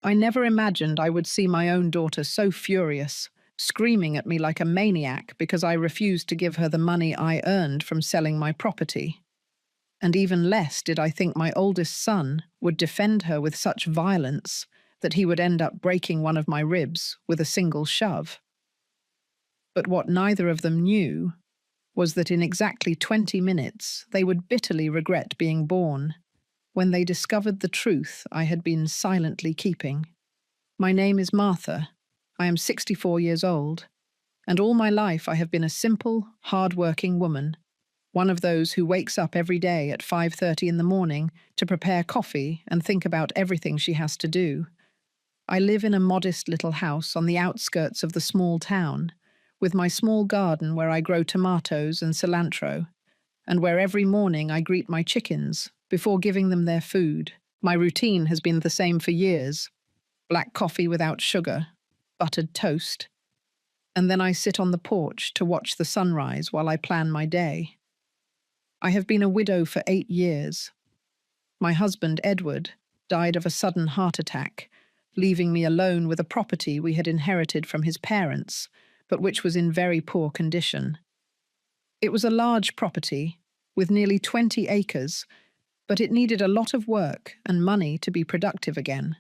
I never imagined I would see my own daughter so furious, screaming at me like a maniac because I refused to give her the money I earned from selling my property. And even less did I think my oldest son would defend her with such violence that he would end up breaking one of my ribs with a single shove. But what neither of them knew was that in exactly 20 minutes they would bitterly regret being born when they discovered the truth I had been silently keeping. My name is Martha. I am 64 years old, and all my life I have been a simple, hard-working woman, one of those who wakes up every day at 5:30 in the morning to prepare coffee and think about everything she has to do. I live in a modest little house on the outskirts of the small town, with my small garden where I grow tomatoes and cilantro, and where every morning I greet my chickens before giving them their food. My routine has been the same for years: black coffee without sugar, buttered toast, and then I sit on the porch to watch the sunrise while I plan my day. I have been a widow for 8 years. My husband, Edward, died of a sudden heart attack, leaving me alone with a property we had inherited from his parents, but which was in very poor condition. It was a large property, with nearly 20 acres, but it needed a lot of work and money to be productive again.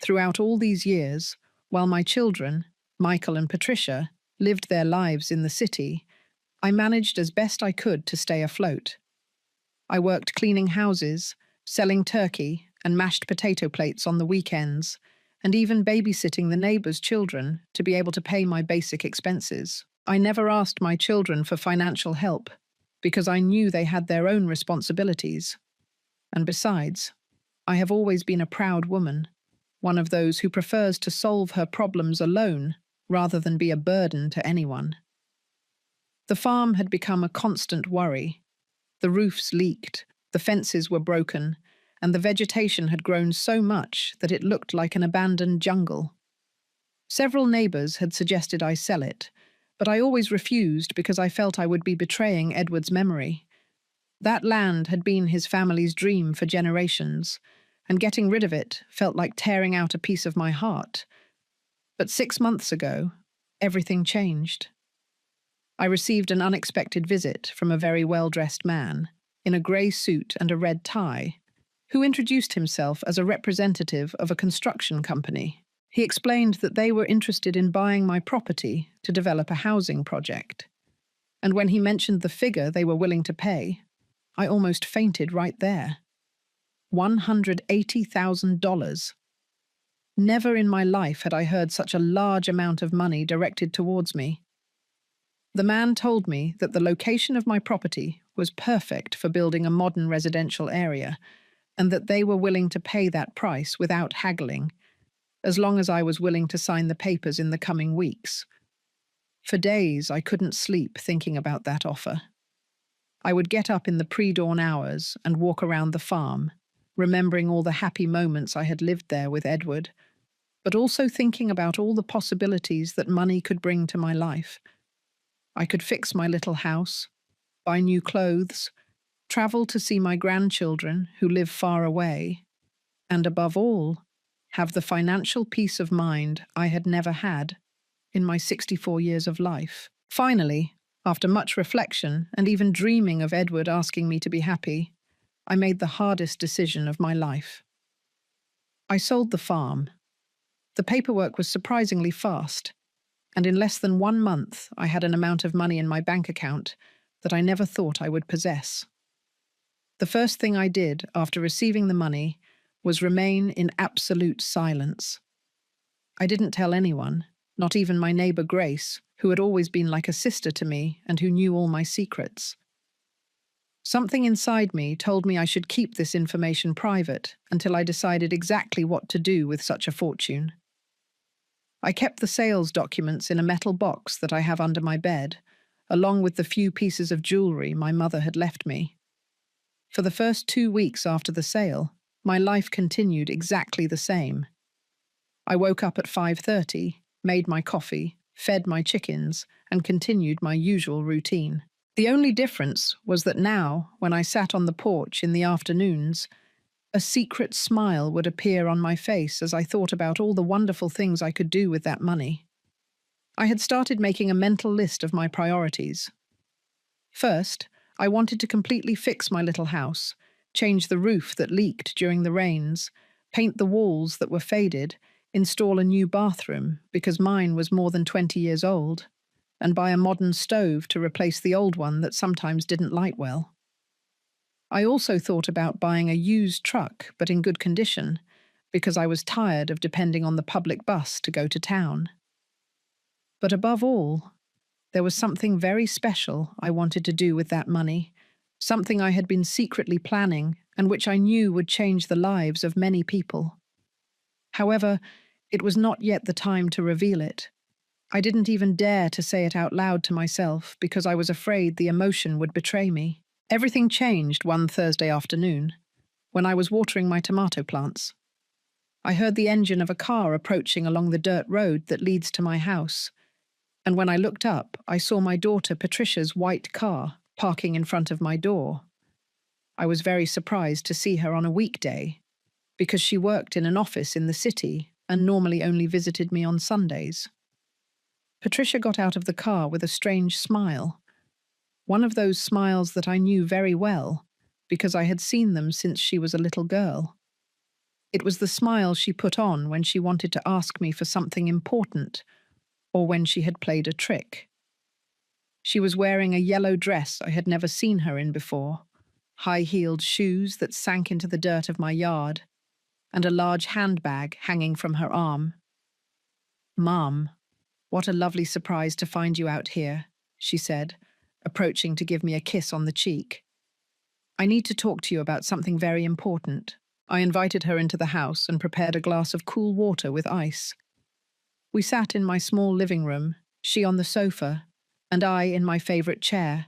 Throughout all these years, while my children, Michael and Patricia, lived their lives in the city, I managed as best I could to stay afloat. I worked cleaning houses, selling turkey and mashed potato plates on the weekends, and even babysitting the neighbors' children to be able to pay my basic expenses. I never asked my children for financial help because I knew they had their own responsibilities. And besides, I have always been a proud woman, one of those who prefers to solve her problems alone rather than be a burden to anyone. The farm had become a constant worry. The roofs leaked, the fences were broken, and the vegetation had grown so much that it looked like an abandoned jungle. Several neighbors had suggested I sell it, but I always refused because I felt I would be betraying Edward's memory. That land had been his family's dream for generations, and getting rid of it felt like tearing out a piece of my heart. But 6 months ago, everything changed. I received an unexpected visit from a very well-dressed man, in a grey suit and a red tie, who introduced himself as a representative of a construction company. He explained that they were interested in buying my property to develop a housing project. And when he mentioned the figure they were willing to pay, I almost fainted right there. $180,000. Never in my life had I heard such a large amount of money directed towards me. The man told me that the location of my property was perfect for building a modern residential area, and that they were willing to pay that price without haggling, as long as I was willing to sign the papers in the coming weeks. For days, I couldn't sleep thinking about that offer. I would get up in the pre-dawn hours and walk around the farm, remembering all the happy moments I had lived there with Edward, but also thinking about all the possibilities that money could bring to my life. I could fix my little house, buy new clothes, travel to see my grandchildren who live far away, and above all, have the financial peace of mind I had never had in my 64 years of life. Finally, after much reflection and even dreaming of Edward asking me to be happy, I made the hardest decision of my life. I sold the farm. The paperwork was surprisingly fast, and in less than 1 month I had an amount of money in my bank account that I never thought I would possess. The first thing I did after receiving the money was remain in absolute silence. I didn't tell anyone, not even my neighbor Grace, who had always been like a sister to me and who knew all my secrets. Something inside me told me I should keep this information private until I decided exactly what to do with such a fortune. I kept the sales documents in a metal box that I have under my bed, along with the few pieces of jewelry my mother had left me. For the first 2 weeks after the sale, my life continued exactly the same. I woke up at 5:30, made my coffee, fed my chickens, and continued my usual routine. The only difference was that now, when I sat on the porch in the afternoons, A secret smile would appear on my face as I thought about all the wonderful things I could do with that money. I had started making a mental list of my priorities. First, I wanted to completely fix my little house, change the roof that leaked during the rains, paint the walls that were faded, install a new bathroom because mine was more than 20 years old, and buy a modern stove to replace the old one that sometimes didn't light well. I also thought about buying a used truck, but in good condition, because I was tired of depending on the public bus to go to town. But above all, there was something very special I wanted to do with that money, something I had been secretly planning and which I knew would change the lives of many people. However, it was not yet the time to reveal it. I didn't even dare to say it out loud to myself because I was afraid the emotion would betray me. Everything changed one Thursday afternoon, when I was watering my tomato plants. I heard the engine of a car approaching along the dirt road that leads to my house, and when I looked up, I saw my daughter Patricia's white car parking in front of my door. I was very surprised to see her on a weekday, because she worked in an office in the city and normally only visited me on Sundays. Patricia got out of the car with a strange smile. One of those smiles that I knew very well, because I had seen them since she was a little girl. It was the smile she put on when she wanted to ask me for something important, or when she had played a trick. She was wearing a yellow dress I had never seen her in before, high-heeled shoes that sank into the dirt of my yard, and a large handbag hanging from her arm. "Mom, what a lovely surprise to find you out here," she said, approaching to give me a kiss on the cheek. "I need to talk to you about something very important." I invited her into the house and prepared a glass of cool water with ice. We sat in my small living room, she on the sofa, and I in my favorite chair,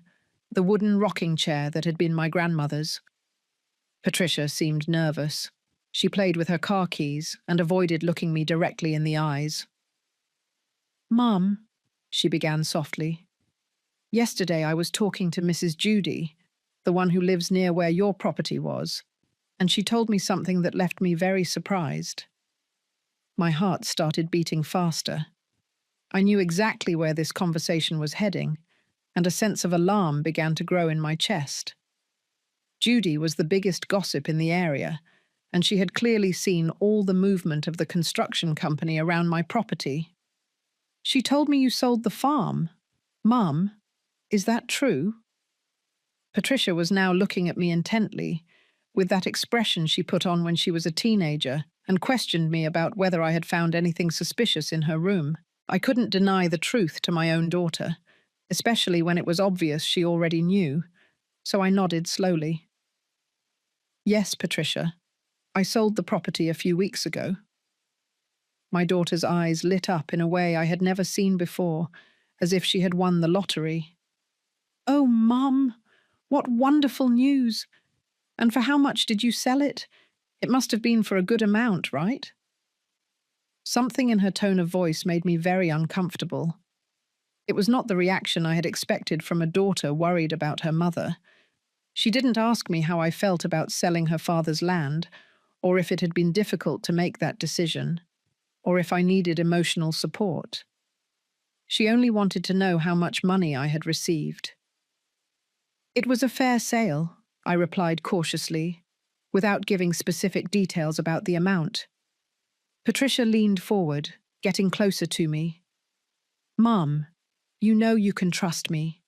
the wooden rocking chair that had been my grandmother's. Patricia seemed nervous. She played with her car keys and avoided looking me directly in the eyes. "Mum," she began softly, "yesterday I was talking to Mrs. Judy, the one who lives near where your property was, and she told me something that left me very surprised." My heart started beating faster. I knew exactly where this conversation was heading, and a sense of alarm began to grow in my chest. Judy was the biggest gossip in the area, and she had clearly seen all the movement of the construction company around my property. "She told me you sold the farm. Mum, is that true?" Patricia was now looking at me intently, with that expression she put on when she was a teenager, and questioned me about whether I had found anything suspicious in her room. I couldn't deny the truth to my own daughter, especially when it was obvious she already knew, so I nodded slowly. "Yes, Patricia. I sold the property a few weeks ago." My daughter's eyes lit up in a way I had never seen before, as if she had won the lottery. "Oh, Mum, what wonderful news! And for how much did you sell it? It must have been for a good amount, right?" Something in her tone of voice made me very uncomfortable. It was not the reaction I had expected from a daughter worried about her mother. She didn't ask me how I felt about selling her father's land, or if it had been difficult to make that decision, or if I needed emotional support. She only wanted to know how much money I had received. "It was a fair sale," I replied cautiously, without giving specific details about the amount. Patricia leaned forward, getting closer to me. "Mum, you know you can trust me.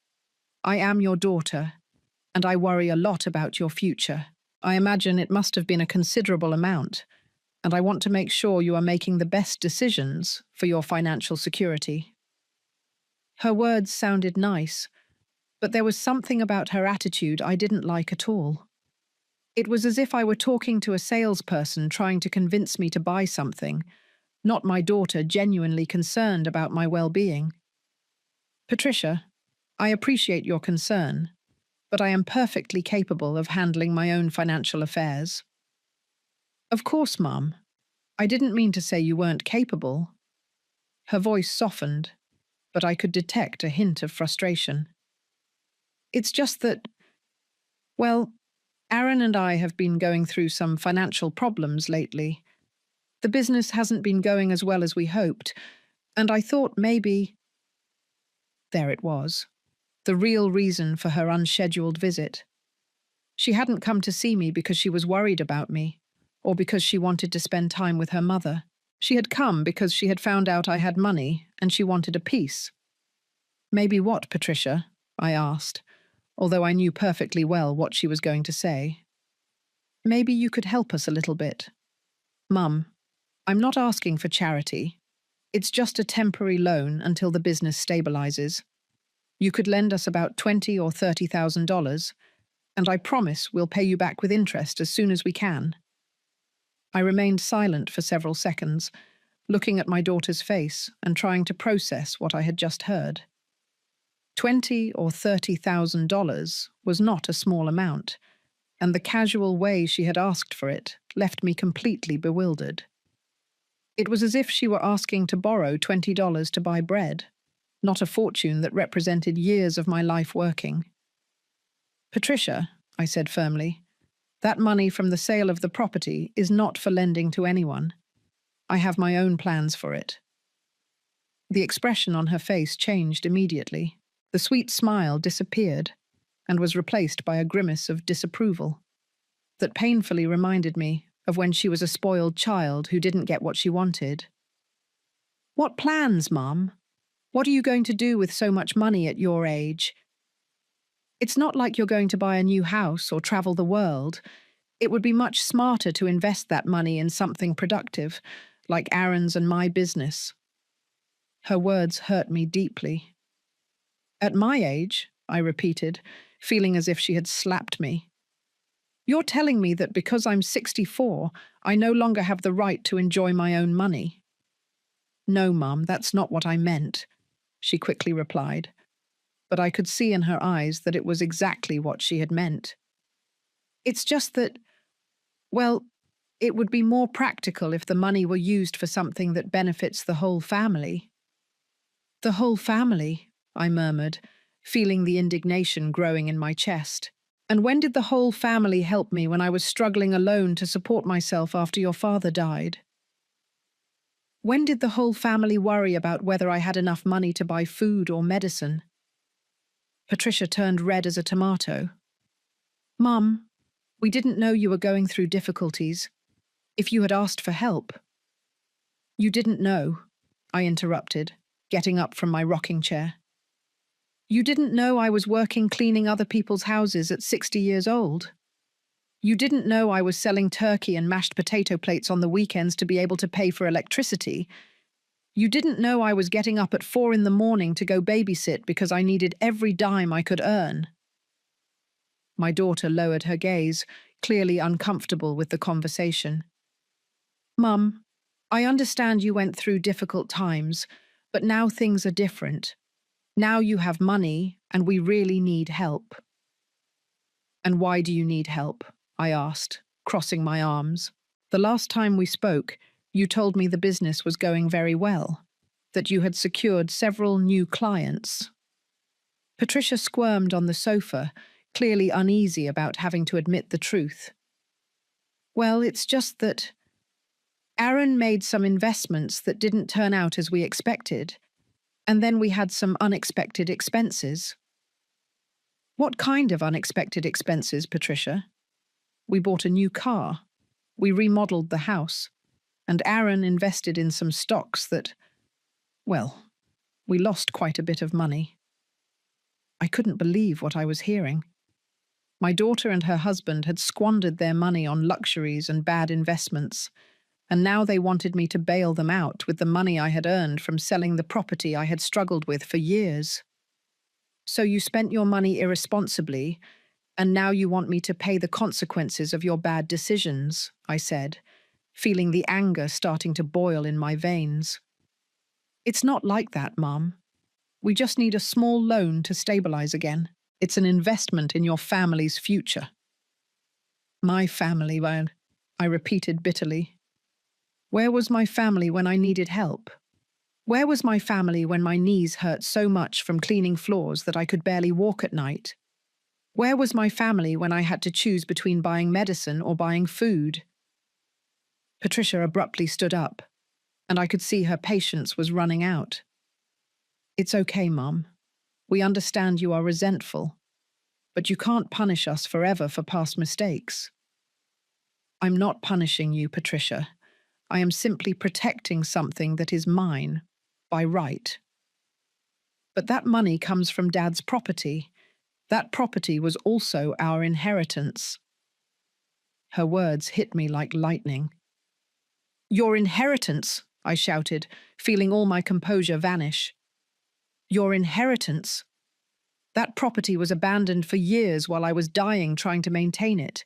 I am your daughter, and I worry a lot about your future. I imagine it must have been a considerable amount, and I want to make sure you are making the best decisions for your financial security." Her words sounded nice, but there was something about her attitude I didn't like at all. It was as if I were talking to a salesperson trying to convince me to buy something, not my daughter genuinely concerned about my well-being. "Patricia, I appreciate your concern, but I am perfectly capable of handling my own financial affairs." "Of course, Mum. I didn't mean to say you weren't capable." Her voice softened, but I could detect a hint of frustration. "It's just that, well, Aaron and I have been going through some financial problems lately. The business hasn't been going as well as we hoped, and I thought maybe— There it was, the real reason for her unscheduled visit. She hadn't come to see me because she was worried about me, or because she wanted to spend time with her mother. She had come because she had found out I had money and she wanted a piece. Maybe what, Patricia? I asked, although I knew perfectly well what she was going to say. Maybe you could help us a little bit. Mum, I'm not asking for charity. It's just a temporary loan until the business stabilizes. You could lend us about $20,000 or $30,000, and I promise we'll pay you back with interest as soon as we can. I remained silent for several seconds, looking at my daughter's face and trying to process what I had just heard. $20,000 or $30,000 was not a small amount, and the casual way she had asked for it left me completely bewildered. It was as if she were asking to borrow $20 to buy bread, not a fortune that represented years of my life working. Patricia, I said firmly, that money from the sale of the property is not for lending to anyone. I have my own plans for it. The expression on her face changed immediately. The sweet smile disappeared and was replaced by a grimace of disapproval that painfully reminded me of when she was a spoiled child who didn't get what she wanted. What plans, Mum? What are you going to do with so much money at your age? It's not like you're going to buy a new house or travel the world. It would be much smarter to invest that money in something productive, like Aaron's and my business. Her words hurt me deeply. At my age, I repeated, feeling as if she had slapped me. You're telling me that because I'm 64, I no longer have the right to enjoy my own money? No, Mum, that's not what I meant, she quickly replied. But I could see in her eyes that it was exactly what she had meant. It's just that, well, it would be more practical if the money were used for something that benefits the whole family. The whole family, I murmured, feeling the indignation growing in my chest. And when did the whole family help me when I was struggling alone to support myself after your father died? When did the whole family worry about whether I had enough money to buy food or medicine? Patricia turned red as a tomato. Mum, we didn't know you were going through difficulties. If you had asked for help— You didn't know, I interrupted, getting up from my rocking chair. You didn't know I was working cleaning other people's houses at 60 years old. You didn't know I was selling turkey and mashed potato plates on the weekends to be able to pay for electricity. You didn't know I was getting up at 4 in the morning to go babysit because I needed every dime I could earn. My daughter lowered her gaze, clearly uncomfortable with the conversation. Mum, I understand you went through difficult times, but now things are different. Now you have money, and we really need help. And why do you need help? I asked, crossing my arms. The last time we spoke, you told me the business was going very well, that you had secured several new clients. Patricia squirmed on the sofa, clearly uneasy about having to admit the truth. Well, it's just that Aaron made some investments that didn't turn out as we expected, and then we had some unexpected expenses. What kind of unexpected expenses, Patricia? We bought a new car. We remodeled the house. And Aaron invested in some stocks that, well, we lost quite a bit of money. I couldn't believe what I was hearing. My daughter and her husband had squandered their money on luxuries and bad investments, and now they wanted me to bail them out with the money I had earned from selling the property I had struggled with for years. So you spent your money irresponsibly, and now you want me to pay the consequences of your bad decisions, I said, feeling the anger starting to boil in my veins. It's not like that, Mum. We just need a small loan to stabilize again. It's an investment in your family's future. My family, I repeated bitterly. Where was my family when I needed help? Where was my family when my knees hurt so much from cleaning floors that I could barely walk at night? Where was my family when I had to choose between buying medicine or buying food? Patricia abruptly stood up, and I could see her patience was running out. It's okay, Mum. We understand you are resentful, but you can't punish us forever for past mistakes. I'm not punishing you, Patricia. I am simply protecting something that is mine, by right. But that money comes from Dad's property. That property was also our inheritance. Her words hit me like lightning. Your inheritance, I shouted, feeling all my composure vanish. Your inheritance? That property was abandoned for years while I was dying trying to maintain it.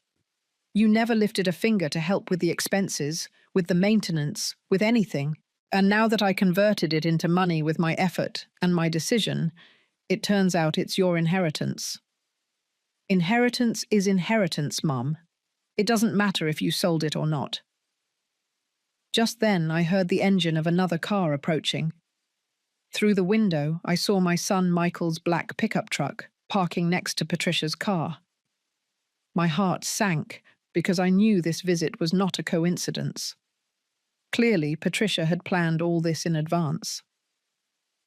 You never lifted a finger to help with the expenses, with the maintenance, with anything. And now that I converted it into money with my effort and my decision, it turns out it's your inheritance. Inheritance is inheritance, Mum. It doesn't matter if you sold it or not. Just then, I heard the engine of another car approaching. Through the window, I saw my son Michael's black pickup truck parking next to Patricia's car. My heart sank because I knew this visit was not a coincidence. Clearly, Patricia had planned all this in advance.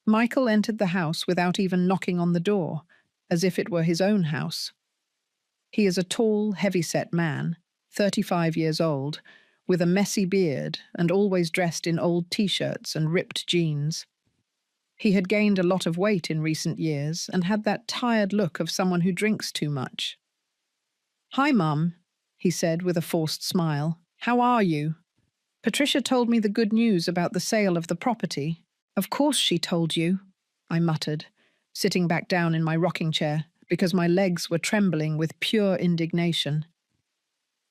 Michael entered the house without even knocking on the door, as if it were his own house. He is a tall, heavy-set man, 35 years old, with a messy beard and always dressed in old t-shirts and ripped jeans. He had gained a lot of weight in recent years and had that tired look of someone who drinks too much. "Hi, Mum," he said with a forced smile. "How are you? Patricia told me the good news about the sale of the property." "Of course she told you," I muttered, sitting back down in my rocking chair because my legs were trembling with pure indignation.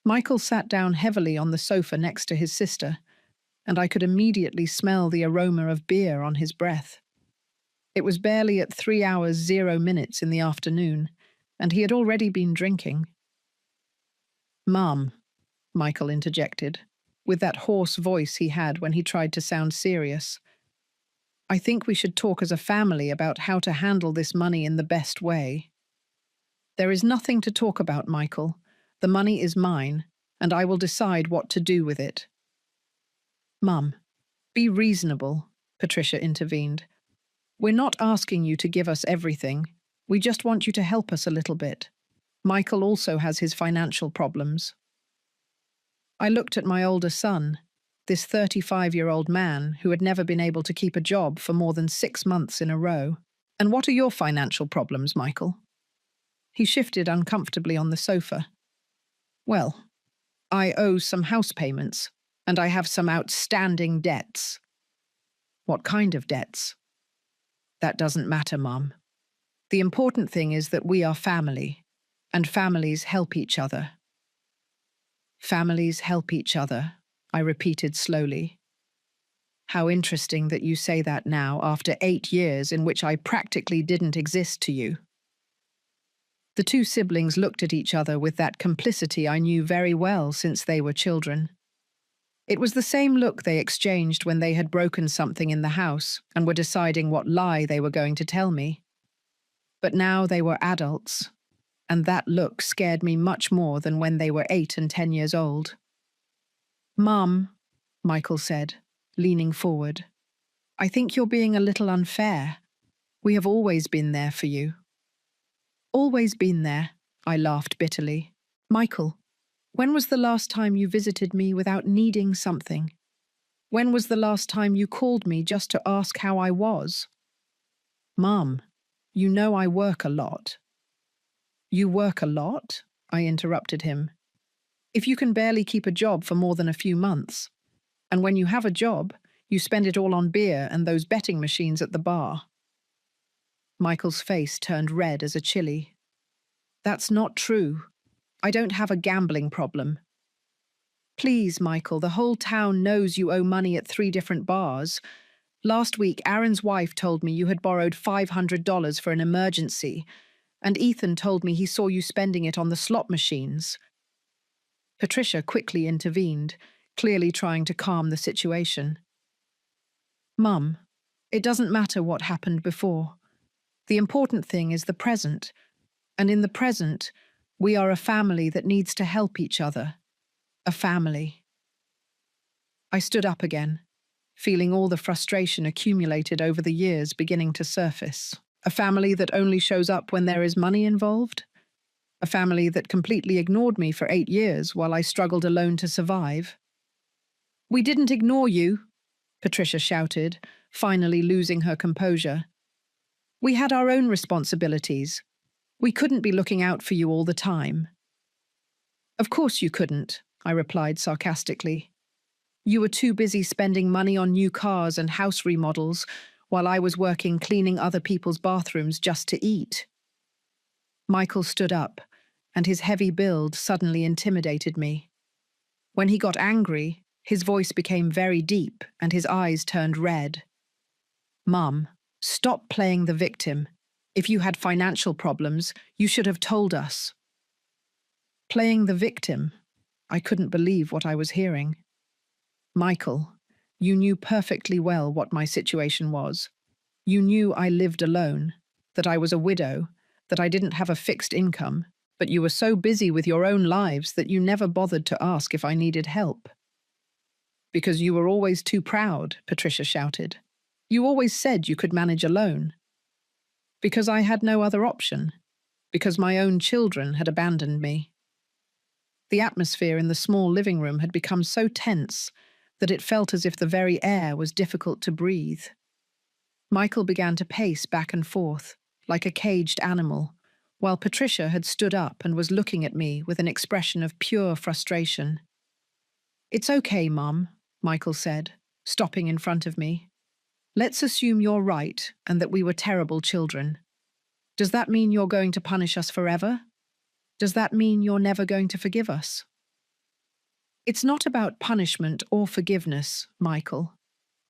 Michael sat down heavily on the sofa next to his sister, and I could immediately smell the aroma of beer on his breath. It was barely at 3 hours 0 minutes in the afternoon, and he had already been drinking. "Mum," Michael interjected, with that hoarse voice he had when he tried to sound serious. "I think we should talk as a family about how to handle this money in the best way." "There is nothing to talk about, Michael. The money is mine, and I will decide what to do with it." "Mum, be reasonable," Patricia intervened. "We're not asking you to give us everything. We just want you to help us a little bit. Michael also has his financial problems." I looked at my older son, this 35-year-old man who had never been able to keep a job for more than 6 months in a row. "And what are your financial problems, Michael?" He shifted uncomfortably on the sofa. "Well, I owe some house payments, and I have some outstanding debts." "What kind of debts?" "That doesn't matter, Mum. The important thing is that we are family, and families help each other." "Families help each other," I repeated slowly. "How interesting that you say that now, after 8 years in which I practically didn't exist to you." The two siblings looked at each other with that complicity I knew very well since they were children. It was the same look they exchanged when they had broken something in the house and were deciding what lie they were going to tell me. But now they were adults, and that look scared me much more than when they were 8 and 10 years old. "Mum," Michael said, leaning forward, "I think you're being a little unfair. We have always been there for you." "Always been there," I laughed bitterly. "Michael, when was the last time you visited me without needing something? When was the last time you called me just to ask how I was?" "Mum, you know I work a lot." "You work a lot?" I interrupted him. "If you can barely keep a job for more than a few months, and when you have a job, you spend it all on beer and those betting machines at the bar." Michael's face turned red as a chili. "That's not true. I don't have a gambling problem." "Please, Michael, the whole town knows you owe money at 3 different bars. Last week, Aaron's wife told me you had borrowed $500 for an emergency, and Ethan told me he saw you spending it on the slot machines." Patricia quickly intervened, clearly trying to calm the situation. "Mum, it doesn't matter what happened before. The important thing is the present. And in the present, we are a family that needs to help each other. A family. I stood up again, feeling all the frustration accumulated over the years beginning to surface. A family that only shows up when there is money involved? A family that completely ignored me for 8 years while I struggled alone to survive? "We didn't ignore you," Patricia shouted, finally losing her composure. "We had our own responsibilities. We couldn't be looking out for you all the time." "Of course you couldn't," I replied sarcastically. "You were too busy spending money on new cars and house remodels while I was working cleaning other people's bathrooms just to eat." Michael stood up, and his heavy build suddenly intimidated me. When he got angry, his voice became very deep and his eyes turned red. "Mum, stop playing the victim. If you had financial problems, you should have told us." Playing the victim? I couldn't believe what I was hearing. "Michael, you knew perfectly well what my situation was. You knew I lived alone, that I was a widow, that I didn't have a fixed income, but you were so busy with your own lives that you never bothered to ask if I needed help." "Because you were always too proud," Patricia shouted. "You always said you could manage alone." "Because I had no other option. Because my own children had abandoned me." The atmosphere in the small living room had become so tense that it felt as if the very air was difficult to breathe. Michael began to pace back and forth, like a caged animal, while Patricia had stood up and was looking at me with an expression of pure frustration. "It's okay, Mum," Michael said, stopping in front of me. "Let's assume you're right and that we were terrible children. Does that mean you're going to punish us forever? Does that mean you're never going to forgive us?" "It's not about punishment or forgiveness, Michael.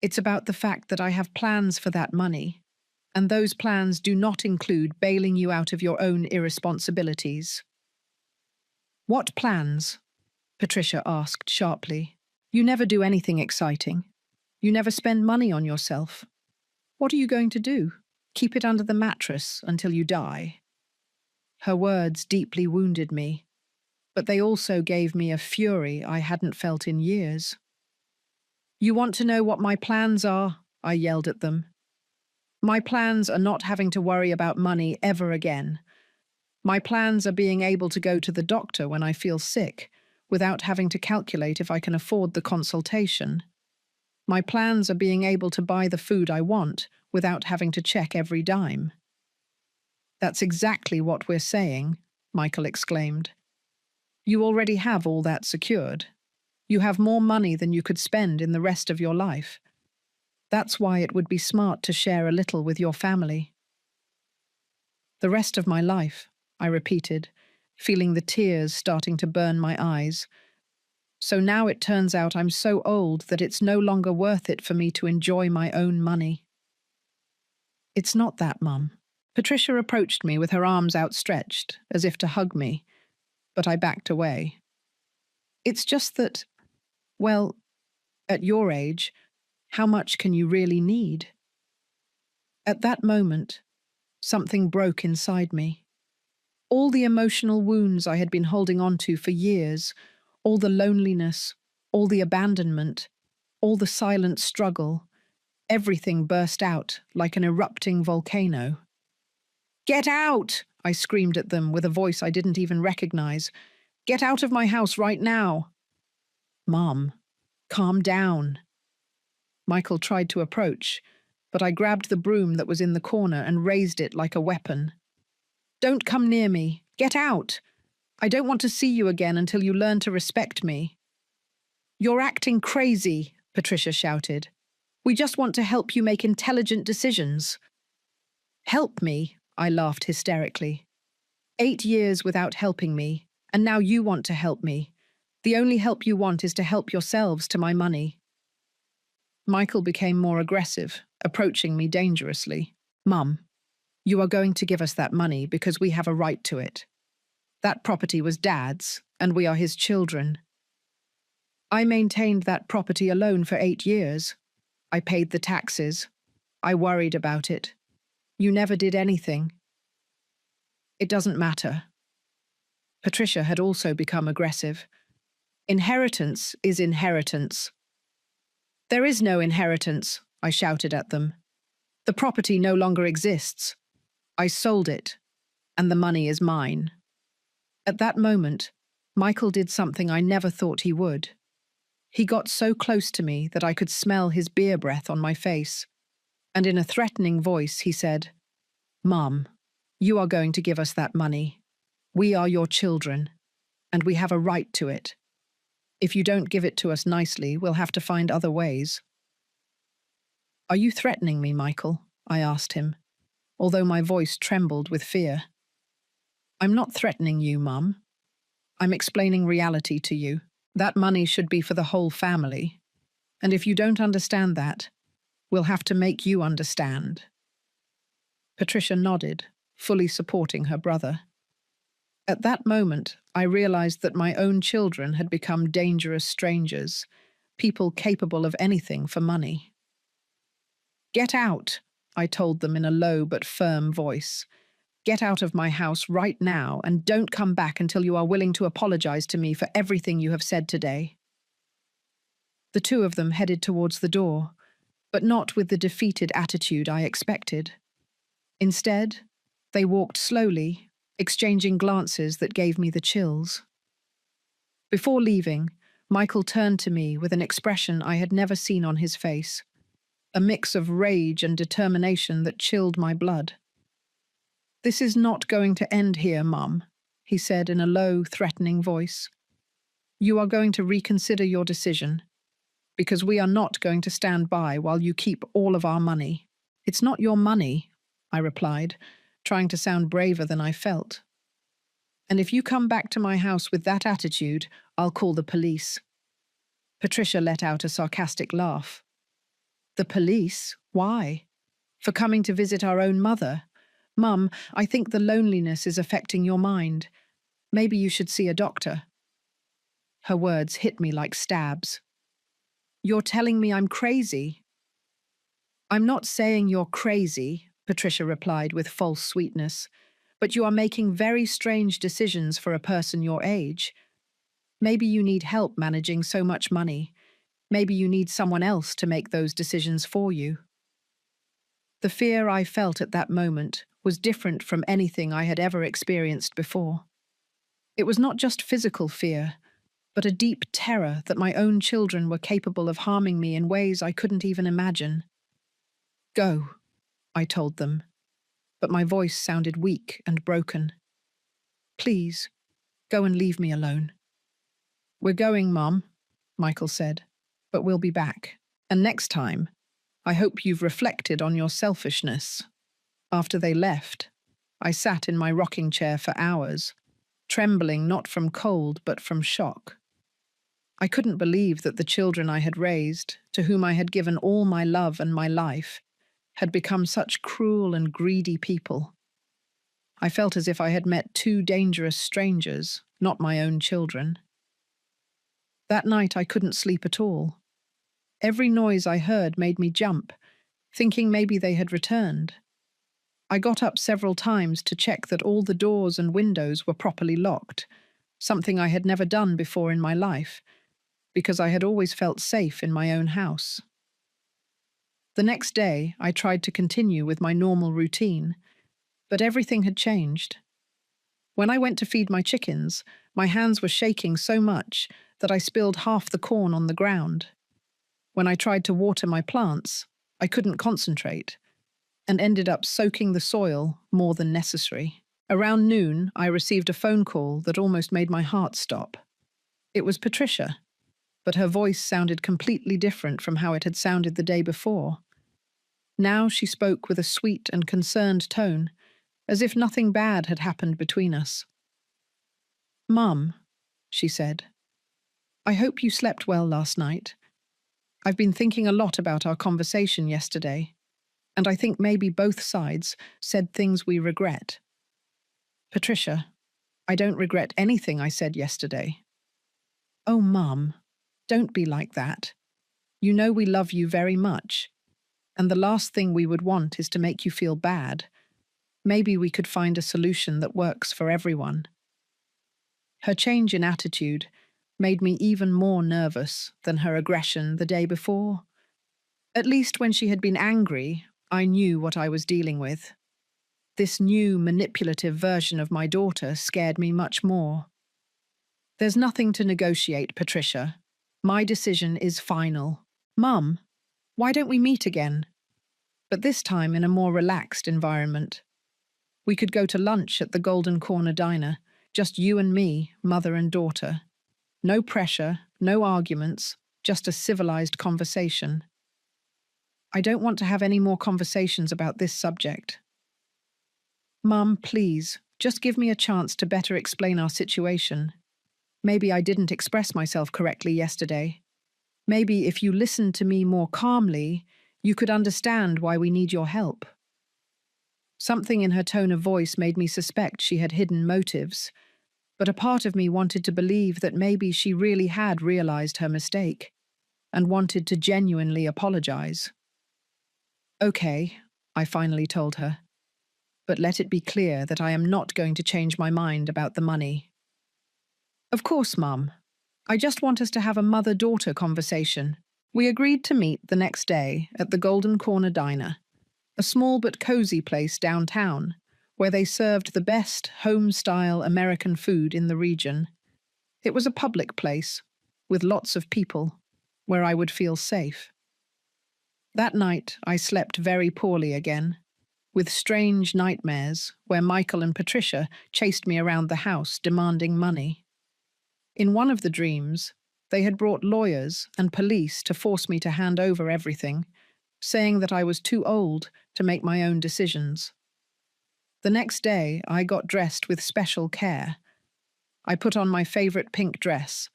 It's about the fact that I have plans for that money, and those plans do not include bailing you out of your own irresponsibilities." "What plans?" Patricia asked sharply. "You never do anything exciting. You never spend money on yourself. What are you going to do? Keep it under the mattress until you die?" Her words deeply wounded me, but they also gave me a fury I hadn't felt in years. "You want to know what my plans are?" I yelled at them. "My plans are not having to worry about money ever again. My plans are being able to go to the doctor when I feel sick, without having to calculate if I can afford the consultation. My plans are being able to buy the food I want without having to check every dime." "That's exactly what we're saying," Michael exclaimed. "You already have all that secured. You have more money than you could spend in the rest of your life. That's why it would be smart to share a little with your family." "The rest of my life," I repeated, feeling the tears starting to burn my eyes. "So now it turns out I'm so old that it's no longer worth it for me to enjoy my own money." "It's not that, Mum." Patricia approached me with her arms outstretched, as if to hug me, but I backed away. "It's just that, well, at your age, how much can you really need?" At that moment, something broke inside me. All the emotional wounds I had been holding on to for years, all the loneliness, all the abandonment, all the silent struggle, everything burst out like an erupting volcano. "Get out!" I screamed at them with a voice I didn't even recognize. "Get out of my house right now!" "Mom, calm down." Michael tried to approach, but I grabbed the broom that was in the corner and raised it like a weapon. "Don't come near me. Get out! I don't want to see you again until you learn to respect me." "You're acting crazy," Patricia shouted. "We just want to help you make intelligent decisions." "Help me?" I laughed hysterically. 8 years without helping me, and now you want to help me. The only help you want is to help yourselves to my money." Michael became more aggressive, approaching me dangerously. "Mum, you are going to give us that money because we have a right to it. That property was Dad's, and we are his children. I maintained that property alone for 8 years. I paid the taxes. I worried about it. You never did anything." It doesn't matter. Patricia had also become aggressive. Inheritance is inheritance. There is no inheritance, I shouted at them. The property no longer exists. I sold it, and the money is mine. At that moment, Michael did something I never thought he would. He got so close to me that I could smell his beer breath on my face, and in a threatening voice he said, "Mum, you are going to give us that money. We are your children, and we have a right to it. If you don't give it to us nicely, we'll have to find other ways." "Are you threatening me, Michael?" I asked him, although my voice trembled with fear. "I'm not threatening you, Mum. I'm explaining reality to you. That money should be for the whole family. And if you don't understand that, we'll have to make you understand." Patricia nodded, fully supporting her brother. At that moment, I realized that my own children had become dangerous strangers, people capable of anything for money. "Get out," I told them in a low but firm voice. "Get out of my house right now and don't come back until you are willing to apologize to me for everything you have said today." The two of them headed towards the door, but not with the defeated attitude I expected. Instead, they walked slowly, exchanging glances that gave me the chills. Before leaving, Michael turned to me with an expression I had never seen on his face, a mix of rage and determination that chilled my blood. "This is not going to end here, Mum," he said in a low, threatening voice. "You are going to reconsider your decision, because we are not going to stand by while you keep all of our money." "It's not your money," I replied, trying to sound braver than I felt. "And if you come back to my house with that attitude, I'll call the police." Patricia let out a sarcastic laugh. "The police? Why? For coming to visit our own mother? Mum, I think the loneliness is affecting your mind. Maybe you should see a doctor." Her words hit me like stabs. "You're telling me I'm crazy?" "I'm not saying you're crazy," Patricia replied with false sweetness, "but you are making very strange decisions for a person your age. Maybe you need help managing so much money. Maybe you need someone else to make those decisions for you." The fear I felt at that moment was different from anything I had ever experienced before. It was not just physical fear, but a deep terror that my own children were capable of harming me in ways I couldn't even imagine. "Go," I told them, but my voice sounded weak and broken. "Please, go and leave me alone." "We're going, Mum," Michael said, "but we'll be back. And next time, I hope you've reflected on your selfishness." After they left, I sat in my rocking chair for hours, trembling not from cold but from shock. I couldn't believe that the children I had raised, to whom I had given all my love and my life, had become such cruel and greedy people. I felt as if I had met two dangerous strangers, not my own children. That night I couldn't sleep at all. Every noise I heard made me jump, thinking maybe they had returned. I got up several times to check that all the doors and windows were properly locked, something I had never done before in my life, because I had always felt safe in my own house. The next day, I tried to continue with my normal routine, but everything had changed. When I went to feed my chickens, my hands were shaking so much that I spilled half the corn on the ground. When I tried to water my plants, I couldn't concentrate, and ended up soaking the soil more than necessary. Around noon, I received a phone call that almost made my heart stop. It was Patricia, but her voice sounded completely different from how it had sounded the day before. Now she spoke with a sweet and concerned tone, as if nothing bad had happened between us. "Mum," she said, "I hope you slept well last night. I've been thinking a lot about our conversation yesterday, and I think maybe both sides said things we regret." "Patricia, I don't regret anything I said yesterday." "Oh, Mum, don't be like that. You know we love you very much, and the last thing we would want is to make you feel bad. Maybe we could find a solution that works for everyone. Her change in attitude made me even more nervous than her aggression the day before. At least when she had been angry, I knew what I was dealing with. This new manipulative version of my daughter scared me much more. There's nothing to negotiate, Patricia. My decision is final. Mum, why don't we meet again? But this time in a more relaxed environment. We could go to lunch at the Golden Corner Diner, just you and me, mother and daughter. No pressure, no arguments, just a civilized conversation. I don't want to have any more conversations about this subject. Mum, please, just give me a chance to better explain our situation. Maybe I didn't express myself correctly yesterday. Maybe if you listened to me more calmly, you could understand why we need your help. Something in her tone of voice made me suspect she had hidden motives, but a part of me wanted to believe that maybe she really had realized her mistake and wanted to genuinely apologize. Okay, I finally told her, but let it be clear that I am not going to change my mind about the money. Of course, Mum. I just want us to have a mother-daughter conversation. We agreed to meet the next day at the Golden Corner Diner, a small but cozy place downtown, where they served the best home-style American food in the region. It was a public place, with lots of people, where I would feel safe. That night, I slept very poorly again, with strange nightmares where Michael and Patricia chased me around the house demanding money. In one of the dreams, they had brought lawyers and police to force me to hand over everything, saying that I was too old to make my own decisions. The next day, I got dressed with special care. I put on my favorite pink dress,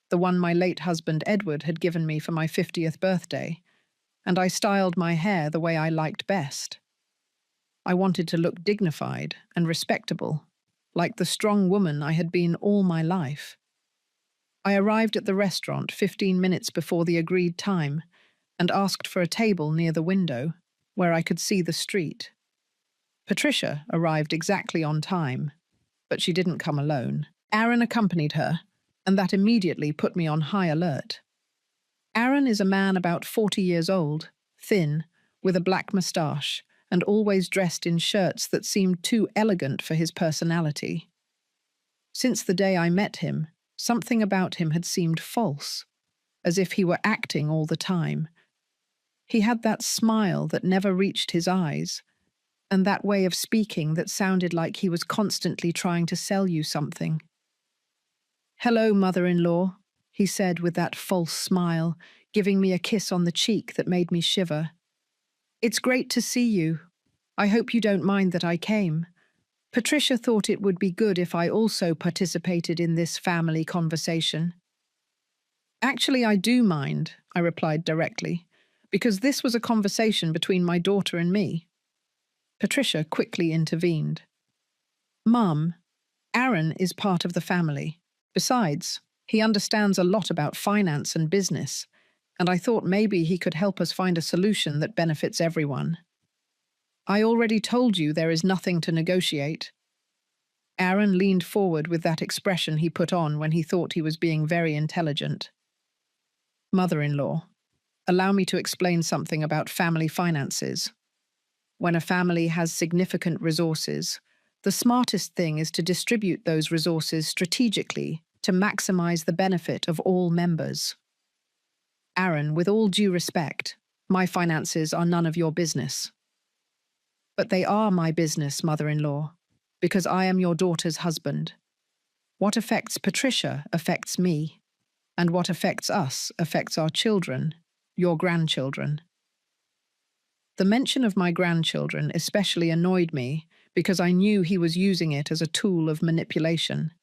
the one my late husband Edward had given me for my 50th birthday, and I styled my hair the way I liked best. I wanted to look dignified and respectable, like the strong woman I had been all my life. I arrived at the restaurant 15 minutes before the agreed time and asked for a table near the window, where I could see the street. Patricia arrived exactly on time, but she didn't come alone. Aaron accompanied her, and that immediately put me on high alert. Aaron is a man about 40 years old, thin, with a black moustache, and always dressed in shirts that seemed too elegant for his personality. Since the day I met him, something about him had seemed false, as if he were acting all the time. He had that smile that never reached his eyes, and that way of speaking that sounded like he was constantly trying to sell you something. "Hello, mother-in-law," he said with that false smile, giving me a kiss on the cheek that made me shiver. "It's great to see you. I hope you don't mind that I came. Patricia thought it would be good if I also participated in this family conversation." "Actually, I do mind," I replied directly, "because this was a conversation between my daughter and me." Patricia quickly intervened. "Mum, Aaron is part of the family. Besides, he understands a lot about finance and business, and I thought maybe he could help us find a solution that benefits everyone. I already told you there is nothing to negotiate." Aaron leaned forward with that expression he put on when he thought he was being very intelligent. "Mother-in-law, allow me to explain something about family finances. When a family has significant resources, the smartest thing is to distribute those resources strategically to maximize the benefit of all members. Aaron, with all due respect, my finances are none of your business." "But they are my business, mother-in-law, because I am your daughter's husband. What affects Patricia affects me, and what affects us affects our children, your grandchildren." The mention of my grandchildren especially annoyed me because I knew he was using it as a tool of manipulation.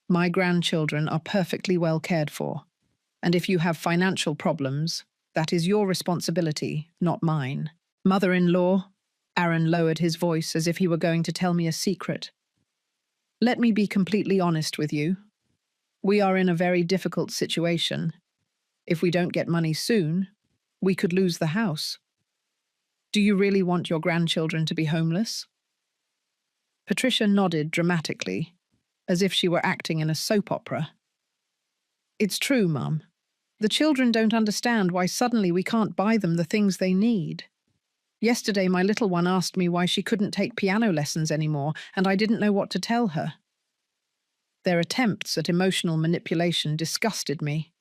My grandchildren are perfectly well cared for, and if you have financial problems, that is your responsibility, not mine. "Mother-in-law," Aaron lowered his voice as if he were going to tell me a secret. "Let me be completely honest with you. We are in a very difficult situation. If we don't get money soon, we could lose the house. Do you really want your grandchildren to be homeless? Patricia nodded dramatically, as if she were acting in a soap opera. It's true, Mum. The children don't understand why suddenly we can't buy them the things they need. Yesterday, my little one asked me why she couldn't take piano lessons anymore, and I didn't know what to tell her. Their attempts at emotional manipulation disgusted me.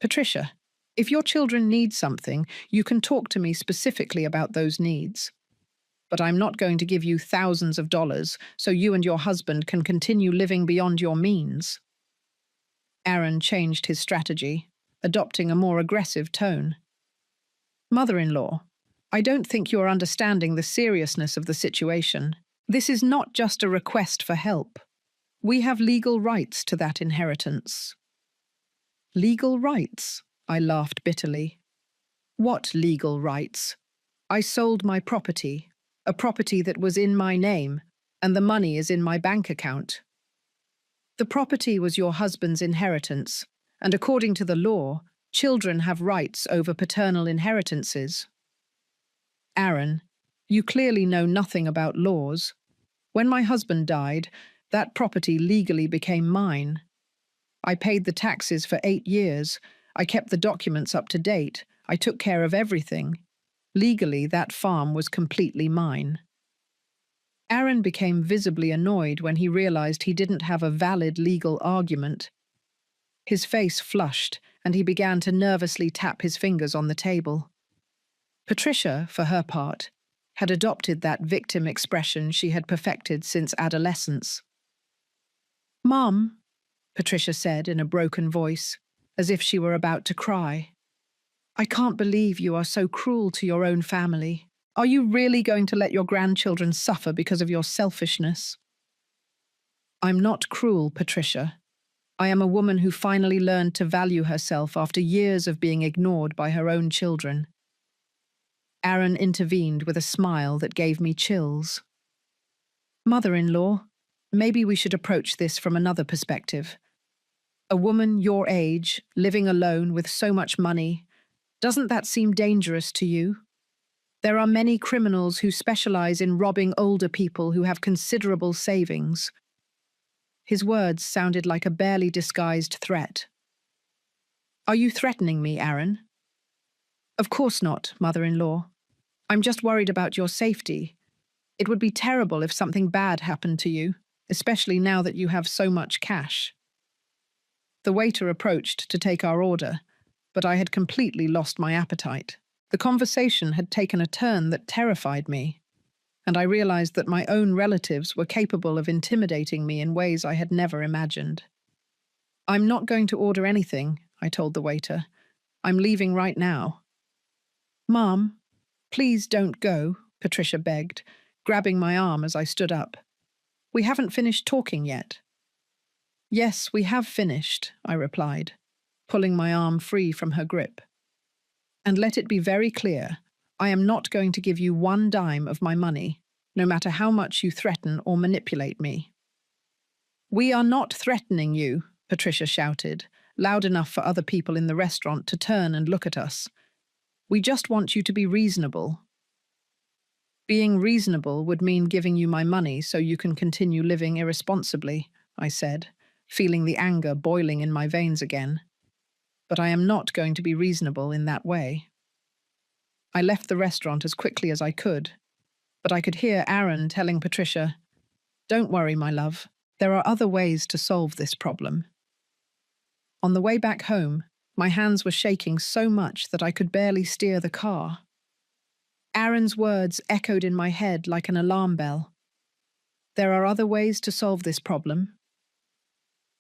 Patricia, if your children need something, you can talk to me specifically about those needs. But I'm not going to give you thousands of dollars so you and your husband can continue living beyond your means. Aaron changed his strategy, adopting a more aggressive tone. Mother-in-law, I don't think you are understanding the seriousness of the situation. This is not just a request for help. We have legal rights to that inheritance. Legal rights? I laughed bitterly. What legal rights? I sold my property, a property that was in my name, and the money is in my bank account. The property was your husband's inheritance, and according to the law, children have rights over paternal inheritances. Aaron, you clearly know nothing about laws. When my husband died, that property legally became mine. I paid the taxes for 8 years. I kept the documents up to date. I took care of everything. Legally, that farm was completely mine. Aaron became visibly annoyed when he realized he didn't have a valid legal argument. His face flushed, and he began to nervously tap his fingers on the table. Patricia, for her part, had adopted that victim expression she had perfected since adolescence. "Mom," Patricia said in a broken voice, as if she were about to cry, "I can't believe you are so cruel to your own family. Are you really going to let your grandchildren suffer because of your selfishness?" "I'm not cruel, Patricia. I am a woman who finally learned to value herself after years of being ignored by her own children." Aaron intervened with a smile that gave me chills. "Mother-in-law, maybe we should approach this from another perspective. A woman your age, living alone with so much money, doesn't that seem dangerous to you? There are many criminals who specialize in robbing older people who have considerable savings." His words sounded like a barely disguised threat. "Are you threatening me, Aaron?" "Of course not, mother-in-law. I'm just worried about your safety. It would be terrible if something bad happened to you, especially now that you have so much cash." The waiter approached to take our order, but I had completely lost my appetite. The conversation had taken a turn that terrified me, and I realized that my own relatives were capable of intimidating me in ways I had never imagined. "I'm not going to order anything," I told the waiter. "I'm leaving right now." "Mom, please don't go," Patricia begged, grabbing my arm as I stood up. "We haven't finished talking yet." "Yes, we have finished," I replied, pulling my arm free from her grip. "And let it be very clear, I am not going to give you 1 dime of my money, no matter how much you threaten or manipulate me." "We are not threatening you," Patricia shouted, loud enough for other people in the restaurant to turn and look at us. "We just want you to be reasonable." "Being reasonable would mean giving you my money so you can continue living irresponsibly," I said, feeling the anger boiling in my veins again. "But I am not going to be reasonable in that way." I left the restaurant as quickly as I could, but I could hear Aaron telling Patricia, "Don't worry, my love. There are other ways to solve this problem." On the way back home, my hands were shaking so much that I could barely steer the car. Aaron's words echoed in my head like an alarm bell. There are other ways to solve this problem.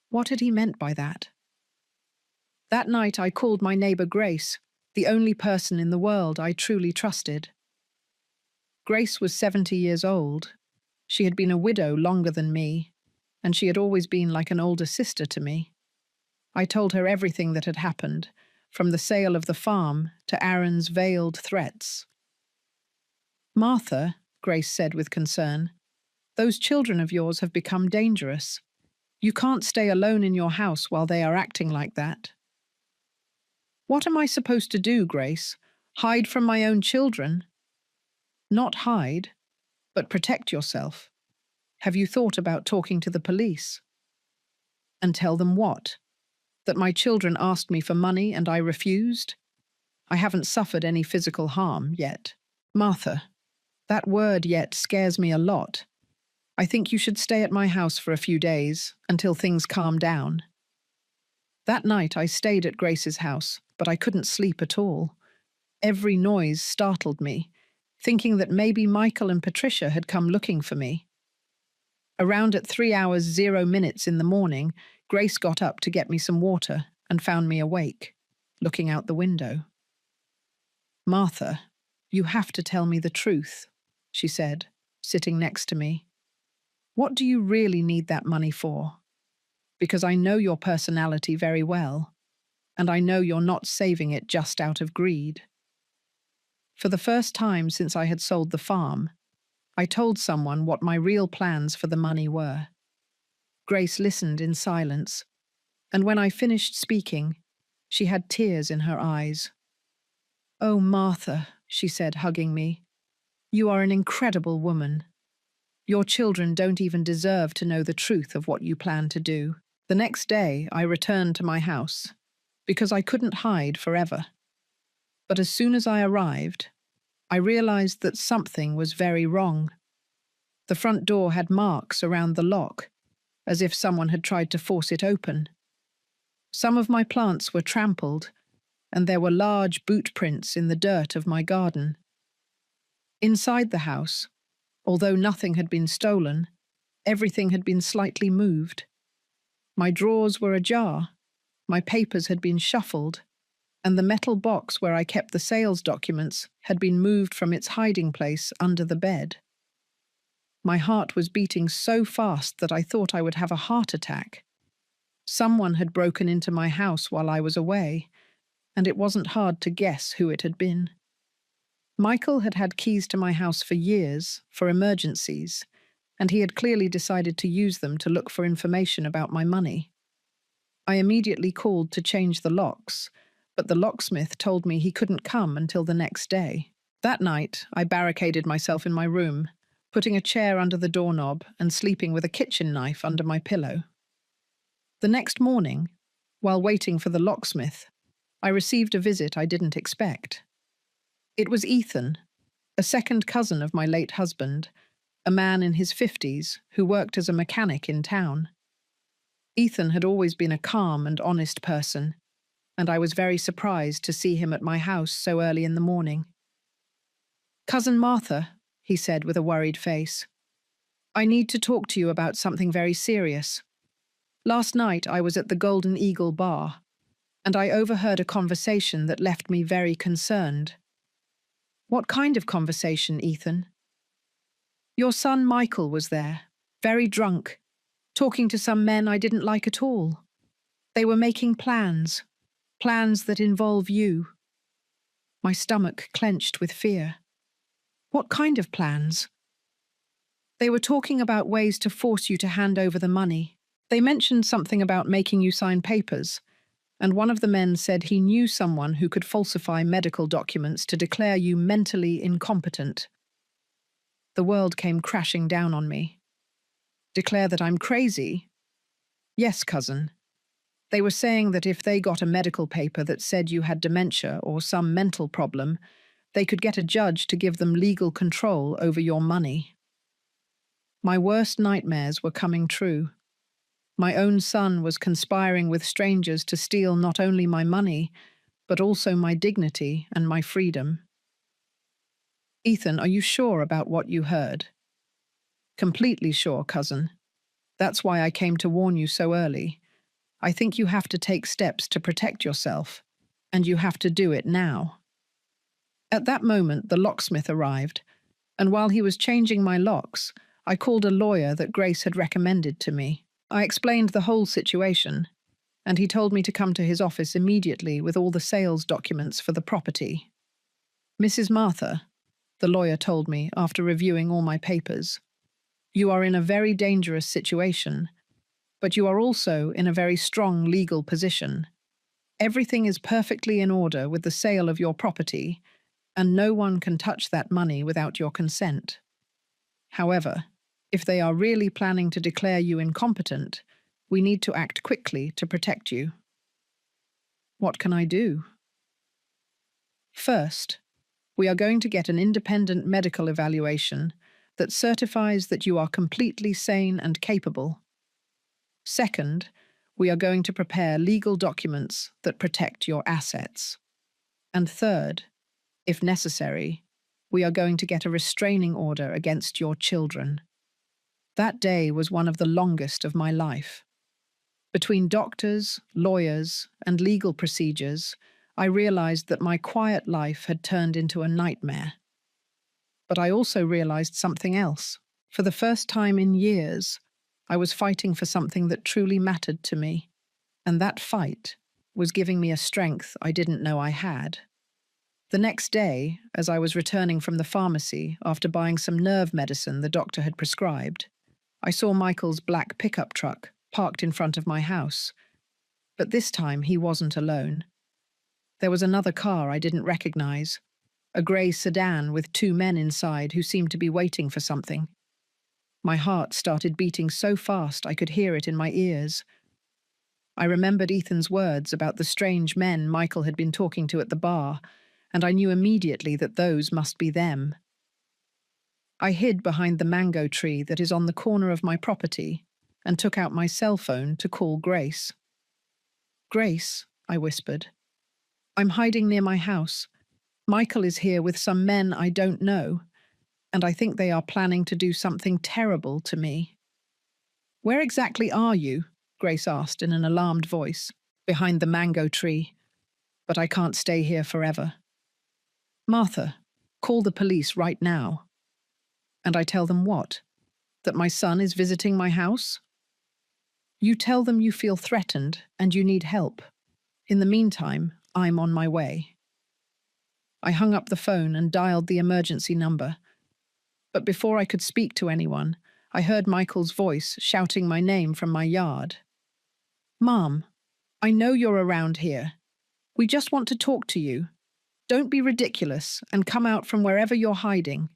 What had he meant by that? That night I called my neighbor Grace, the only person in the world I truly trusted. Grace was 70 years old. She had been a widow longer than me, and she had always been like an older sister to me. I told her everything that had happened, from the sale of the farm to Aaron's veiled threats. "Martha," Grace said with concern, "those children of yours have become dangerous. You can't stay alone in your house while they are acting like that." "What am I supposed to do, Grace? Hide from my own children?" "Not hide, but protect yourself. Have you thought about talking to the police? And tell them what? That my children asked me for money and I refused? I haven't suffered any physical harm yet. Martha, that word yet scares me a lot. I think you should stay at my house for a few days until things calm down. That night I stayed at Grace's house, but I couldn't sleep at all. Every noise startled me, thinking that maybe Michael and Patricia had come looking for me. Around at 3 hours 0 minutes in the morning, Grace got up to get me some water and found me awake, looking out the window. Martha, you have to tell me the truth, she said, sitting next to me. What do you really need that money for? Because I know your personality very well, and I know you're not saving it just out of greed. For the first time since I had sold the farm, I told someone what my real plans for the money were. Grace listened in silence, and when I finished speaking, she had tears in her eyes. "Oh, Martha," she said, hugging me, "you are an incredible woman. Your children don't even deserve to know the truth of what you plan to do." The next day, I returned to my house, because I couldn't hide forever. But as soon as I arrived, I realized that something was very wrong. The front door had marks around the lock, as if someone had tried to force it open. Some of my plants were trampled, and there were large boot prints in the dirt of my garden. Inside the house, although nothing had been stolen, everything had been slightly moved. My drawers were ajar, my papers had been shuffled, and the metal box where I kept the sales documents had been moved from its hiding place under the bed. My heart was beating so fast that I thought I would have a heart attack. Someone had broken into my house while I was away, and it wasn't hard to guess who it had been. Michael had had keys to my house for years, for emergencies, and he had clearly decided to use them to look for information about my money. I immediately called to change the locks, but the locksmith told me he couldn't come until the next day. That night, I barricaded myself in my room, putting a chair under the doorknob and sleeping with a kitchen knife under my pillow. The next morning, while waiting for the locksmith, I received a visit I didn't expect. It was Ethan, a second cousin of my late husband, a man in his 50s who worked as a mechanic in town. Ethan had always been a calm and honest person, and I was very surprised to see him at my house so early in the morning. "Cousin Martha," he said with a worried face, "I need to talk to you about something very serious. Last night I was at the Golden Eagle bar, and I overheard a conversation that left me very concerned." "What kind of conversation, Ethan?" "Your son Michael was there, very drunk, talking to some men I didn't like at all. They were making plans that involve you." My stomach clenched with fear. "What kind of plans?" "They were talking about ways to force you to hand over the money. They mentioned something about making you sign papers, and one of the men said he knew someone who could falsify medical documents to declare you mentally incompetent." The world came crashing down on me. "Declare that I'm crazy?" "Yes, cousin. They were saying that if they got a medical paper that said you had dementia or some mental problem, they could get a judge to give them legal control over your money." My worst nightmares were coming true. My own son was conspiring with strangers to steal not only my money, but also my dignity and my freedom. "Ethan, are you sure about what you heard?" "Completely sure, cousin. That's why I came to warn you so early. I think you have to take steps to protect yourself, and you have to do it now." At that moment, the locksmith arrived, and while he was changing my locks, I called a lawyer that Grace had recommended to me. I explained the whole situation, and he told me to come to his office immediately with all the sales documents for the property. "Mrs. Martha," the lawyer told me after reviewing all my papers, "you are in a very dangerous situation, but you are also in a very strong legal position. Everything is perfectly in order with the sale of your property, and no one can touch that money without your consent. However, If they are really planning to declare you incompetent, we need to act quickly to protect you. What can I do? First, we are going to get an independent medical evaluation that certifies that you are completely sane and capable. Second, we are going to prepare legal documents that protect your assets. And third, if necessary, we are going to get a restraining order against your children. That day was one of the longest of my life. Between doctors, lawyers, and legal procedures, I realized that my quiet life had turned into a nightmare. But I also realized something else. For the first time in years, I was fighting for something that truly mattered to me, and that fight was giving me a strength I didn't know I had. The next day, as I was returning from the pharmacy after buying some nerve medicine the doctor had prescribed, I saw Michael's black pickup truck parked in front of my house. But this time he wasn't alone. There was another car I didn't recognize, a grey sedan with two men inside who seemed to be waiting for something. My heart started beating so fast I could hear it in my ears. I remembered Ethan's words about the strange men Michael had been talking to at the bar, and I knew immediately that those must be them. I hid behind the mango tree that is on the corner of my property and took out my cell phone to call Grace. "Grace," I whispered, "I'm hiding near my house. Michael is here with some men I don't know, and I think they are planning to do something terrible to me." "Where exactly are you?" Grace asked in an alarmed voice. "Behind the mango tree. But I can't stay here forever." "Martha, call the police right now." "And I tell them what? That my son is visiting my house?" "You tell them you feel threatened and you need help. In the meantime, I'm on my way." I hung up the phone and dialed the emergency number. But before I could speak to anyone, I heard Michael's voice shouting my name from my yard. "Mom, I know you're around here. We just want to talk to you. Don't be ridiculous and come out from wherever you're hiding."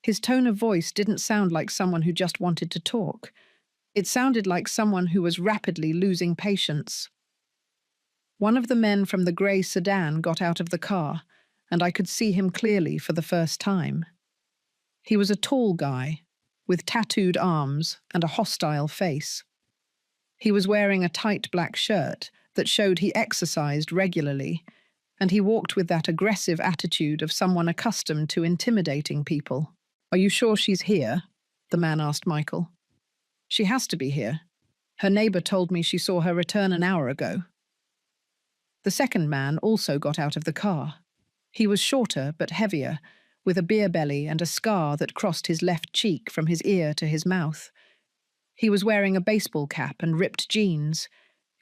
His tone of voice didn't sound like someone who just wanted to talk. It sounded like someone who was rapidly losing patience. One of the men from the grey sedan got out of the car, and I could see him clearly for the first time. He was a tall guy, with tattooed arms and a hostile face. He was wearing a tight black shirt that showed he exercised regularly, and he walked with that aggressive attitude of someone accustomed to intimidating people. "Are you sure she's here?" the man asked Michael. "She has to be here. Her neighbor told me she saw her return an hour ago." The second man also got out of the car. He was shorter but heavier, with a beer belly and a scar that crossed his left cheek from his ear to his mouth. He was wearing a baseball cap and ripped jeans,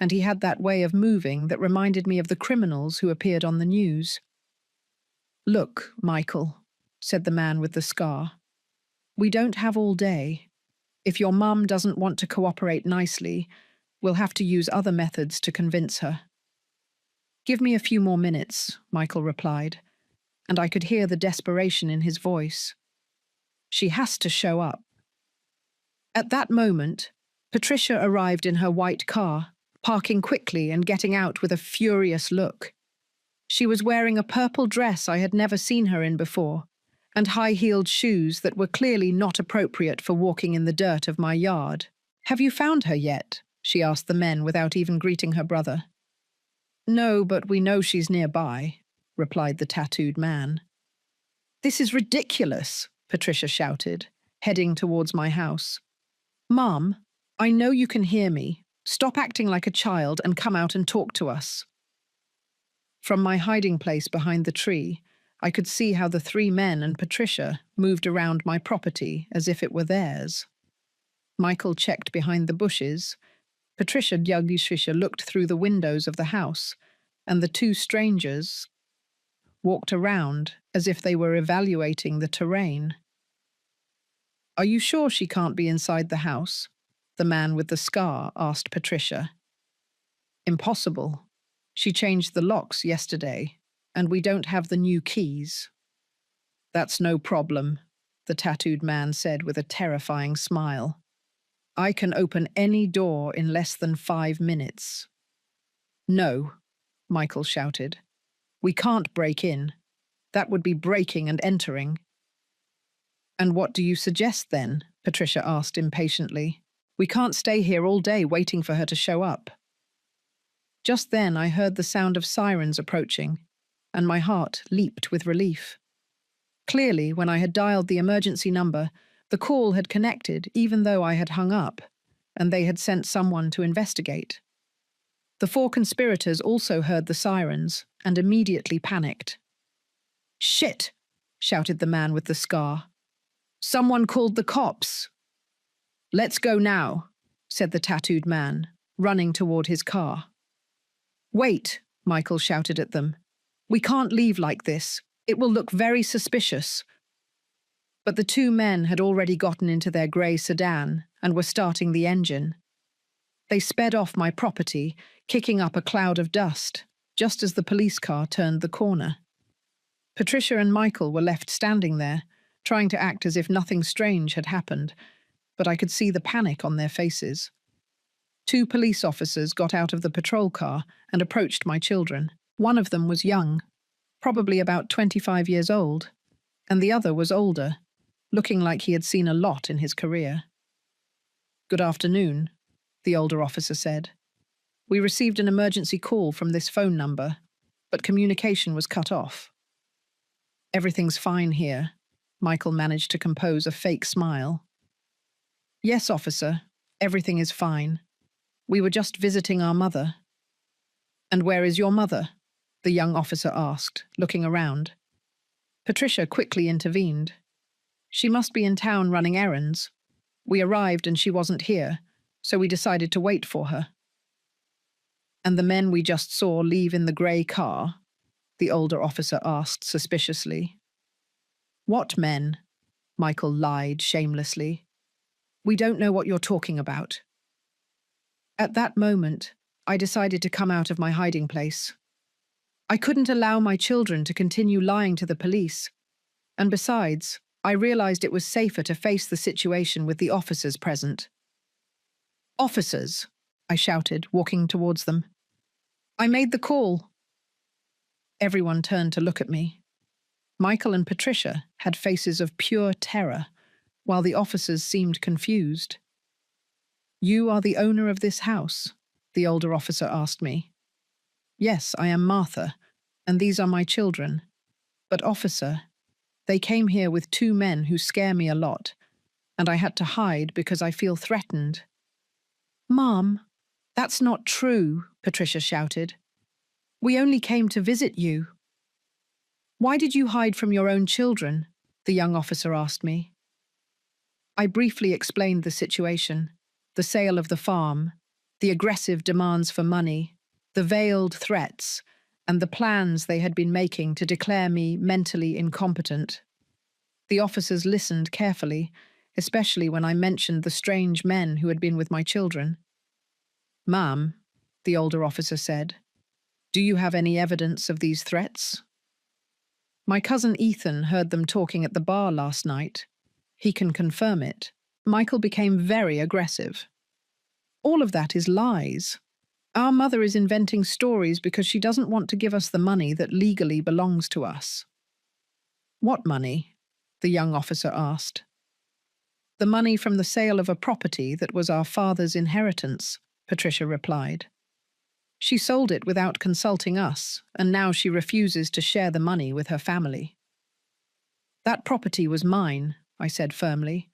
and he had that way of moving that reminded me of the criminals who appeared on the news. "Look, Michael," said the man with the scar, "we don't have all day. If your mum doesn't want to cooperate nicely, we'll have to use other methods to convince her." "Give me a few more minutes," Michael replied, and I could hear the desperation in his voice. "She has to show up." At that moment, Patricia arrived in her white car, parking quickly and getting out with a furious look. She was wearing a purple dress I had never seen her in before, and high-heeled shoes that were clearly not appropriate for walking in the dirt of my yard. "Have you found her yet?" she asked the men without even greeting her brother. "No, but we know she's nearby," replied the tattooed man. "This is ridiculous," Patricia shouted, heading towards my house. "Mom, I know you can hear me. Stop acting like a child and come out and talk to us." From my hiding place behind the tree, I could see how the three men and Patricia moved around my property as if it were theirs. Michael checked behind the bushes. Patricia looked through the windows of the house, and the two strangers walked around as if they were evaluating the terrain. "Are you sure she can't be inside the house?" the man with the scar asked Patricia. "Impossible. She changed the locks yesterday, and we don't have the new keys." "That's no problem," the tattooed man said with a terrifying smile. I can open any door in less than 5 minutes. No, Michael shouted. We can't break in. That would be breaking and entering. And what do you suggest then? Patricia asked impatiently. We can't stay here all day waiting for her to show up. Just then I heard the sound of sirens approaching, and my heart leaped with relief. Clearly, when I had dialed the emergency number, the call had connected even though I had hung up, and they had sent someone to investigate. The 4 conspirators also heard the sirens and immediately panicked. Shit! Shouted the man with the scar. Someone called the cops. Let's go now, said the tattooed man, running toward his car. Wait, Michael shouted at them. We can't leave like this. It will look very suspicious. But the 2 men had already gotten into their grey sedan and were starting the engine. They sped off my property, kicking up a cloud of dust, just as the police car turned the corner. Patricia and Michael were left standing there, trying to act as if nothing strange had happened, but I could see the panic on their faces. 2 police officers got out of the patrol car and approached my children. One of them was young, probably about 25 years old, and the other was older, looking like he had seen a lot in his career. Good afternoon, the older officer said. We received an emergency call from this phone number, but communication was cut off. Everything's fine here. Michael managed to compose a fake smile. Yes, officer, everything is fine. We were just visiting our mother. And where is your mother? The young officer asked, looking around. Patricia quickly intervened. She must be in town running errands. We arrived and she wasn't here, so we decided to wait for her. And the men we just saw leave in the grey car? The older officer asked suspiciously. What men? Michael lied shamelessly. We don't know what you're talking about. At that moment, I decided to come out of my hiding place. I couldn't allow my children to continue lying to the police. And besides, I realized it was safer to face the situation with the officers present. Officers, I shouted, walking towards them. I made the call. Everyone turned to look at me. Michael and Patricia had faces of pure terror, while the officers seemed confused. You are the owner of this house? The older officer asked me. Yes, I am Martha, and these are my children. But officer, they came here with 2 men who scare me a lot, and I had to hide because I feel threatened. Mom, that's not true, Patricia shouted. We only came to visit you. Why did you hide from your own children? The young officer asked me. I briefly explained the situation, the sale of the farm, the aggressive demands for money, the veiled threats, and the plans they had been making to declare me mentally incompetent. The officers listened carefully, especially when I mentioned the strange men who had been with my children. Ma'am, the older officer said, do you have any evidence of these threats? My cousin Ethan heard them talking at the bar last night. He can confirm it. Michael became very aggressive. All of that is lies. Our mother is inventing stories because she doesn't want to give us the money that legally belongs to us. What money? The young officer asked. The money from the sale of a property that was our father's inheritance, Patricia replied. She sold it without consulting us, and now she refuses to share the money with her family. That property was mine, I said firmly.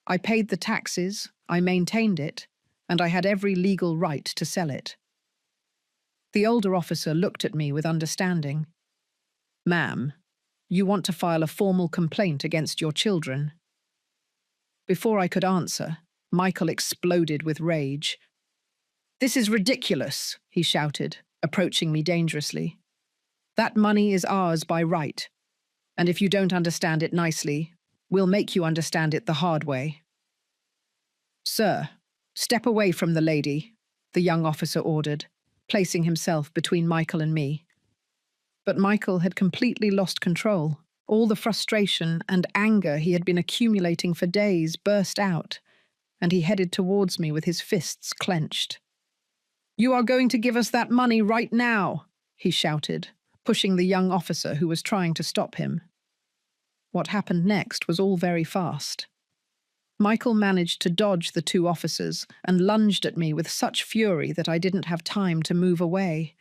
I paid the taxes, I maintained it, and I had every legal right to sell it. The older officer looked at me with understanding. Ma'am, you want to file a formal complaint against your children? Before I could answer, Michael exploded with rage. This is ridiculous, he shouted, approaching me dangerously. That money is ours by right, and if you don't understand it nicely, we'll make you understand it the hard way. Sir, step away from the lady, the young officer ordered, placing himself between Michael and me. But Michael had completely lost control, All the frustration and anger he had been accumulating for days burst out, and he headed towards me with his fists clenched. "You are going to give us that money right now," he shouted, pushing the young officer who was trying to stop him. What happened next was all very fast. Michael managed to dodge the two officers and lunged at me with such fury that I didn't have time to move away.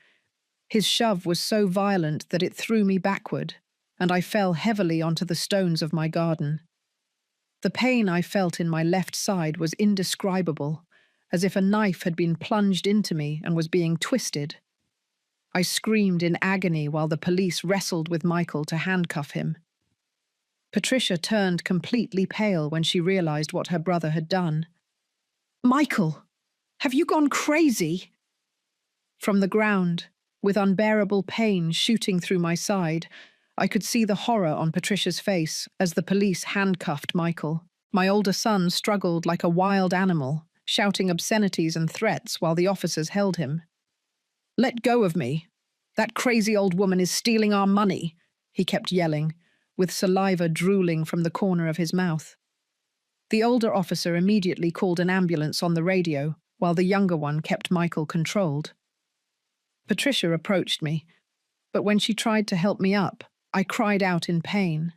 His shove was so violent that it threw me backward, and I fell heavily onto the stones of my garden. The pain I felt in my left side was indescribable, as if a knife had been plunged into me and was being twisted. I screamed in agony while the police wrestled with Michael to handcuff him. Patricia turned completely pale when she realized what her brother had done. "Michael, have you gone crazy?" From the ground, with unbearable pain shooting through my side, I could see the horror on Patricia's face as the police handcuffed Michael. My older son struggled like a wild animal, shouting obscenities and threats while the officers held him. "Let go of me. That crazy old woman is stealing our money," he kept yelling, with saliva drooling from the corner of his mouth. The older officer immediately called an ambulance on the radio, while the younger one kept Michael controlled. Patricia approached me, but when she tried to help me up, I cried out in pain.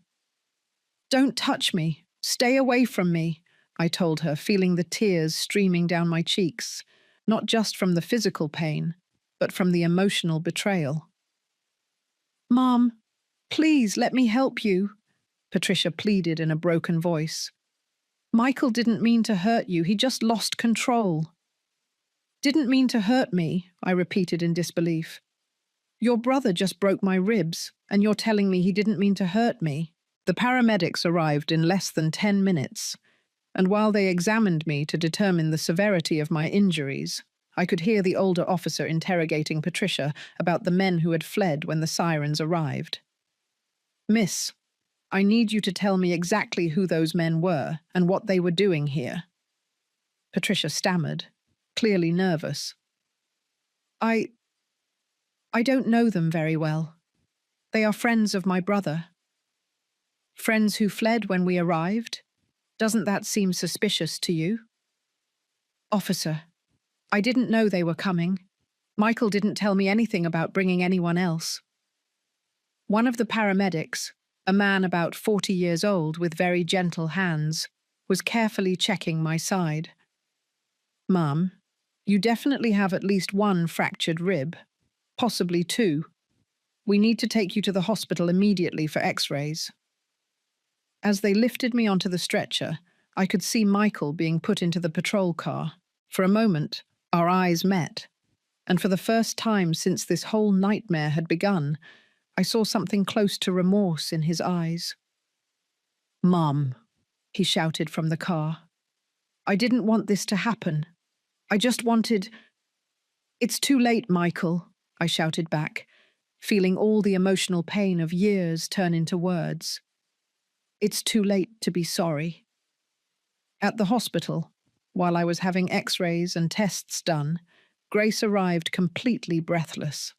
"Don't touch me. Stay away from me," I told her, feeling the tears streaming down my cheeks, not just from the physical pain, but from the emotional betrayal. "Mom, please let me help you," Patricia pleaded in a broken voice. "Michael didn't mean to hurt you, he just lost control." "Didn't mean to hurt me," I repeated in disbelief. "Your brother just broke my ribs, and you're telling me he didn't mean to hurt me?" The paramedics arrived in less than 10 minutes, and while they examined me to determine the severity of my injuries, I could hear the older officer interrogating Patricia about the men who had fled when the sirens arrived. "Miss, I need you to tell me exactly who those men were and what they were doing here." Patricia stammered, clearly nervous. I don't know them very well. They are friends of my brother." "Friends who fled when we arrived? Doesn't that seem suspicious to you?" "Officer, I didn't know they were coming. Michael didn't tell me anything about bringing anyone else." One of the paramedics, a man about 40 years old with very gentle hands, was carefully checking my side. "Ma'am, you definitely have at least one fractured rib, possibly two. We need to take you to the hospital immediately for x-rays." As they lifted me onto the stretcher, I could see Michael being put into the patrol car. For a moment, our eyes met, and for the first time since this whole nightmare had begun, I saw something close to remorse in his eyes. "Mom," he shouted from the car. "I didn't want this to happen. I just wanted—" "It's too late, Michael," I shouted back, feeling all the emotional pain of years turn into words. "It's too late to be sorry." At the hospital, while I was having x-rays and tests done, Grace arrived completely breathless.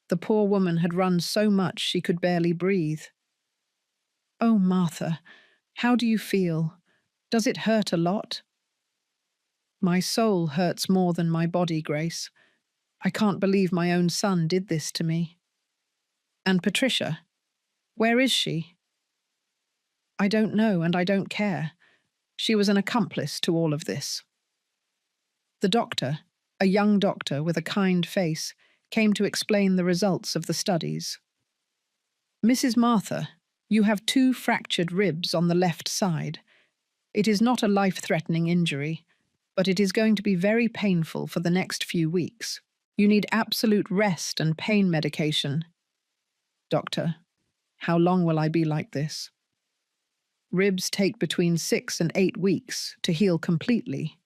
The poor woman had run so much she could barely breathe. "Oh, Martha, how do you feel? Does it hurt a lot?" "My soul hurts more than my body, Grace. I can't believe my own son did this to me." "And Patricia? Where is she?" "I don't know, and I don't care. She was an accomplice to all of this." The doctor, a young doctor with a kind face, came to explain the results of the studies. "Mrs. Martha, you have 2 fractured ribs on the left side. It is not a life-threatening injury, but it is going to be very painful for the next few weeks. You need absolute rest and pain medication." "Doctor, how long will I be like this?" "Ribs take between 6 and 8 weeks to heal completely.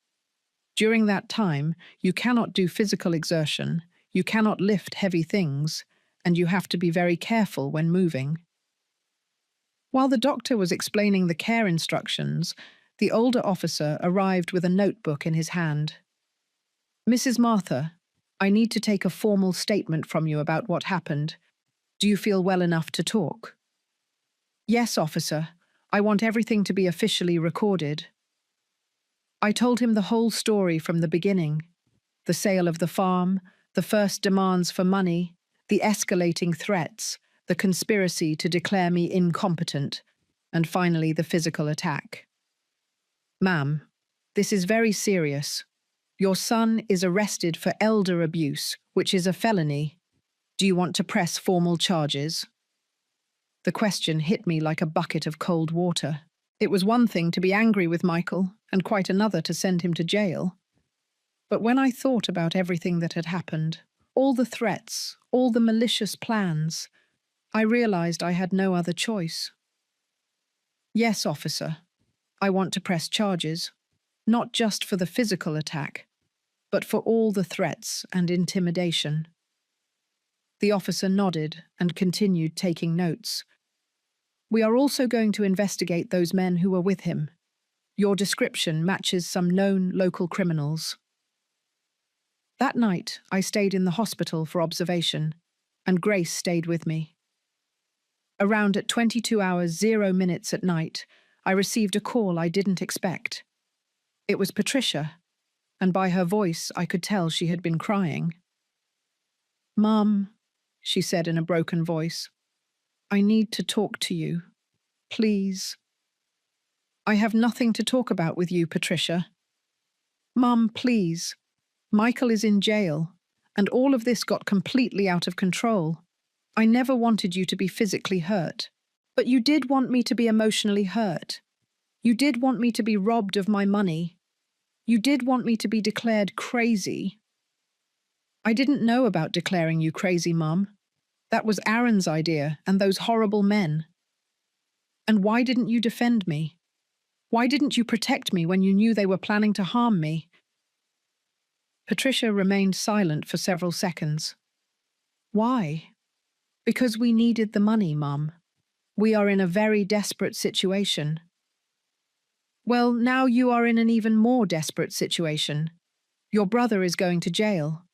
During that time, you cannot do physical exertion, you cannot lift heavy things, and you have to be very careful when moving." While the doctor was explaining the care instructions, the older officer arrived with a notebook in his hand. "Mrs. Martha, I need to take a formal statement from you about what happened. Do you feel well enough to talk?" Yes, officer. I want everything to be officially recorded. I told him the whole story from the beginning. The sale of the farm, the first demands for money, the escalating threats, the conspiracy to declare me incompetent, and finally the physical attack. Ma'am, this is very serious. Your son is arrested for elder abuse, which is a felony. Do you want to press formal charges? The question hit me like a bucket of cold water. It was one thing to be angry with Michael, and quite another to send him to jail. But when I thought about everything that had happened, all the threats, all the malicious plans, I realized I had no other choice. Yes, officer, I want to press charges, not just for the physical attack, but for all the threats and intimidation. The officer nodded and continued taking notes. We are also going to investigate those men who were with him. Your description matches some known local criminals. That night, I stayed in the hospital for observation, and Grace stayed with me. Around at 22 hours 0 minutes at night, I received a call I didn't expect. It was Patricia, and by her voice I could tell she had been crying. "Mom," she said in a broken voice, "I need to talk to you. Please." "I have nothing to talk about with you, Patricia." "Mom, please. Michael is in jail, and all of this got completely out of control. I never wanted you to be physically hurt, but you did want me to be emotionally hurt. You did want me to be robbed of my money. You did want me to be declared crazy." "I didn't know about declaring you crazy, Mum. That was Aaron's idea and those horrible men." "And why didn't you defend me? Why didn't you protect me when you knew they were planning to harm me?" Patricia remained silent for several seconds. "Why?" "Because we needed the money, Mum. We are in a very desperate situation." "Well, now you are in an even more desperate situation. Your brother is going to jail,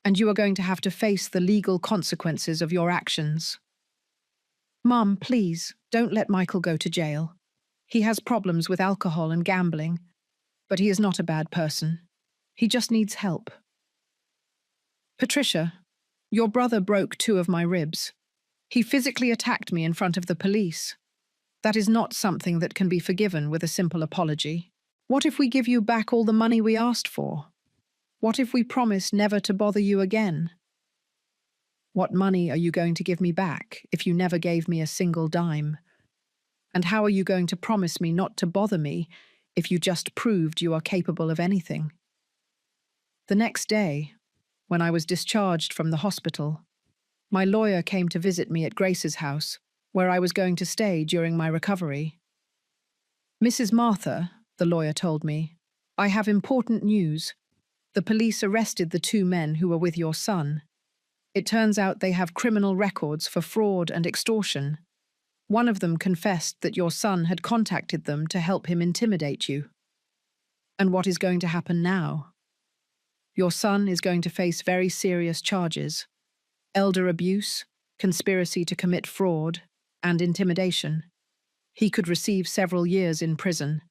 and you are going to have to face the legal consequences of your actions." "Mum, please, don't let Michael go to jail. He has problems with alcohol and gambling, but he is not a bad person. He just needs help." "Patricia, your brother broke 2 of my ribs. He physically attacked me in front of the police. That is not something that can be forgiven with a simple apology. What if we give you back all the money we asked for? What if we promise never to bother you again?" "What money are you going to give me back if you never gave me a single dime? And how are you going to promise me not to bother me if you just proved you are capable of anything?" The next day, when I was discharged from the hospital, my lawyer came to visit me at Grace's house, where I was going to stay during my recovery. "Mrs. Martha," the lawyer told me, "I have important news. The police arrested the 2 men who were with your son. It turns out they have criminal records for fraud and extortion. One of them confessed that your son had contacted them to help him intimidate you. And what is going to happen now? Your son is going to face very serious charges: elder abuse, conspiracy to commit fraud, and intimidation. He could receive several years in prison."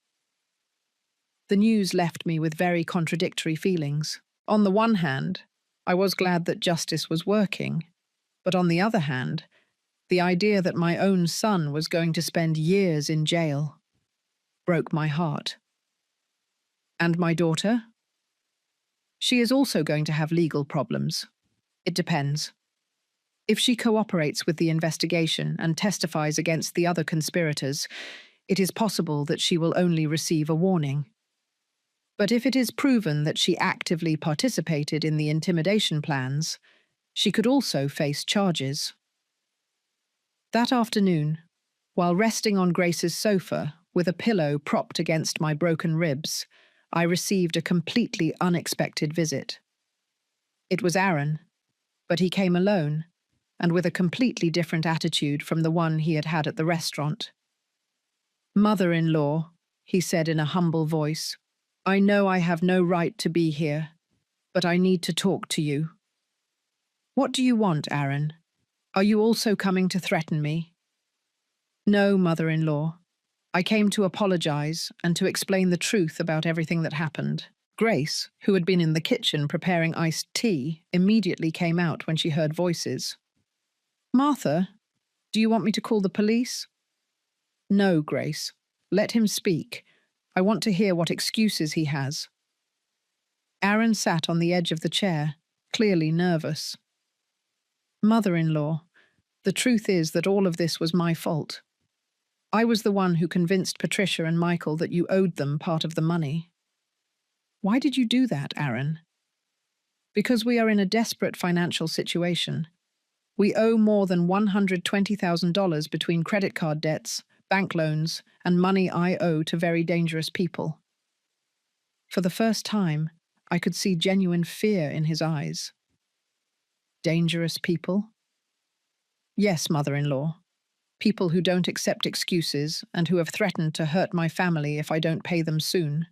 The news left me with very contradictory feelings. On the one hand, I was glad that justice was working, but on the other hand, the idea that my own son was going to spend years in jail broke my heart. "And my daughter?" "She is also going to have legal problems. It depends. If she cooperates with the investigation and testifies against the other conspirators, it is possible that she will only receive a warning. But if it is proven that she actively participated in the intimidation plans, she could also face charges." That afternoon, while resting on Grace's sofa with a pillow propped against my broken ribs, I received a completely unexpected visit. It was Aaron, but he came alone, and with a completely different attitude from the one he had had at the restaurant. "Mother-in-law," he said in a humble voice, "I know I have no right to be here, but I need to talk to you." "What do you want, Aaron? Are you also coming to threaten me?" No, mother-in-law. I came to apologize and to explain the truth about everything that happened. Grace, who had been in the kitchen preparing iced tea, immediately came out when she heard voices. Martha, do you want me to call the police? No, Grace. Let him speak. I want to hear what excuses he has. Aaron sat on the edge of the chair, clearly nervous. Mother-in-law, the truth is that all of this was my fault. I was the one who convinced Patricia and Michael that you owed them part of the money. Why did you do that, Aaron? Because we are in a desperate financial situation. We owe more than $120,000 between credit card debts, bank loans, and money I owe to very dangerous people. For the first time, I could see genuine fear in his eyes. Dangerous people? Yes, mother-in-law. People who don't accept excuses and who have threatened to hurt my family if I don't pay them soon.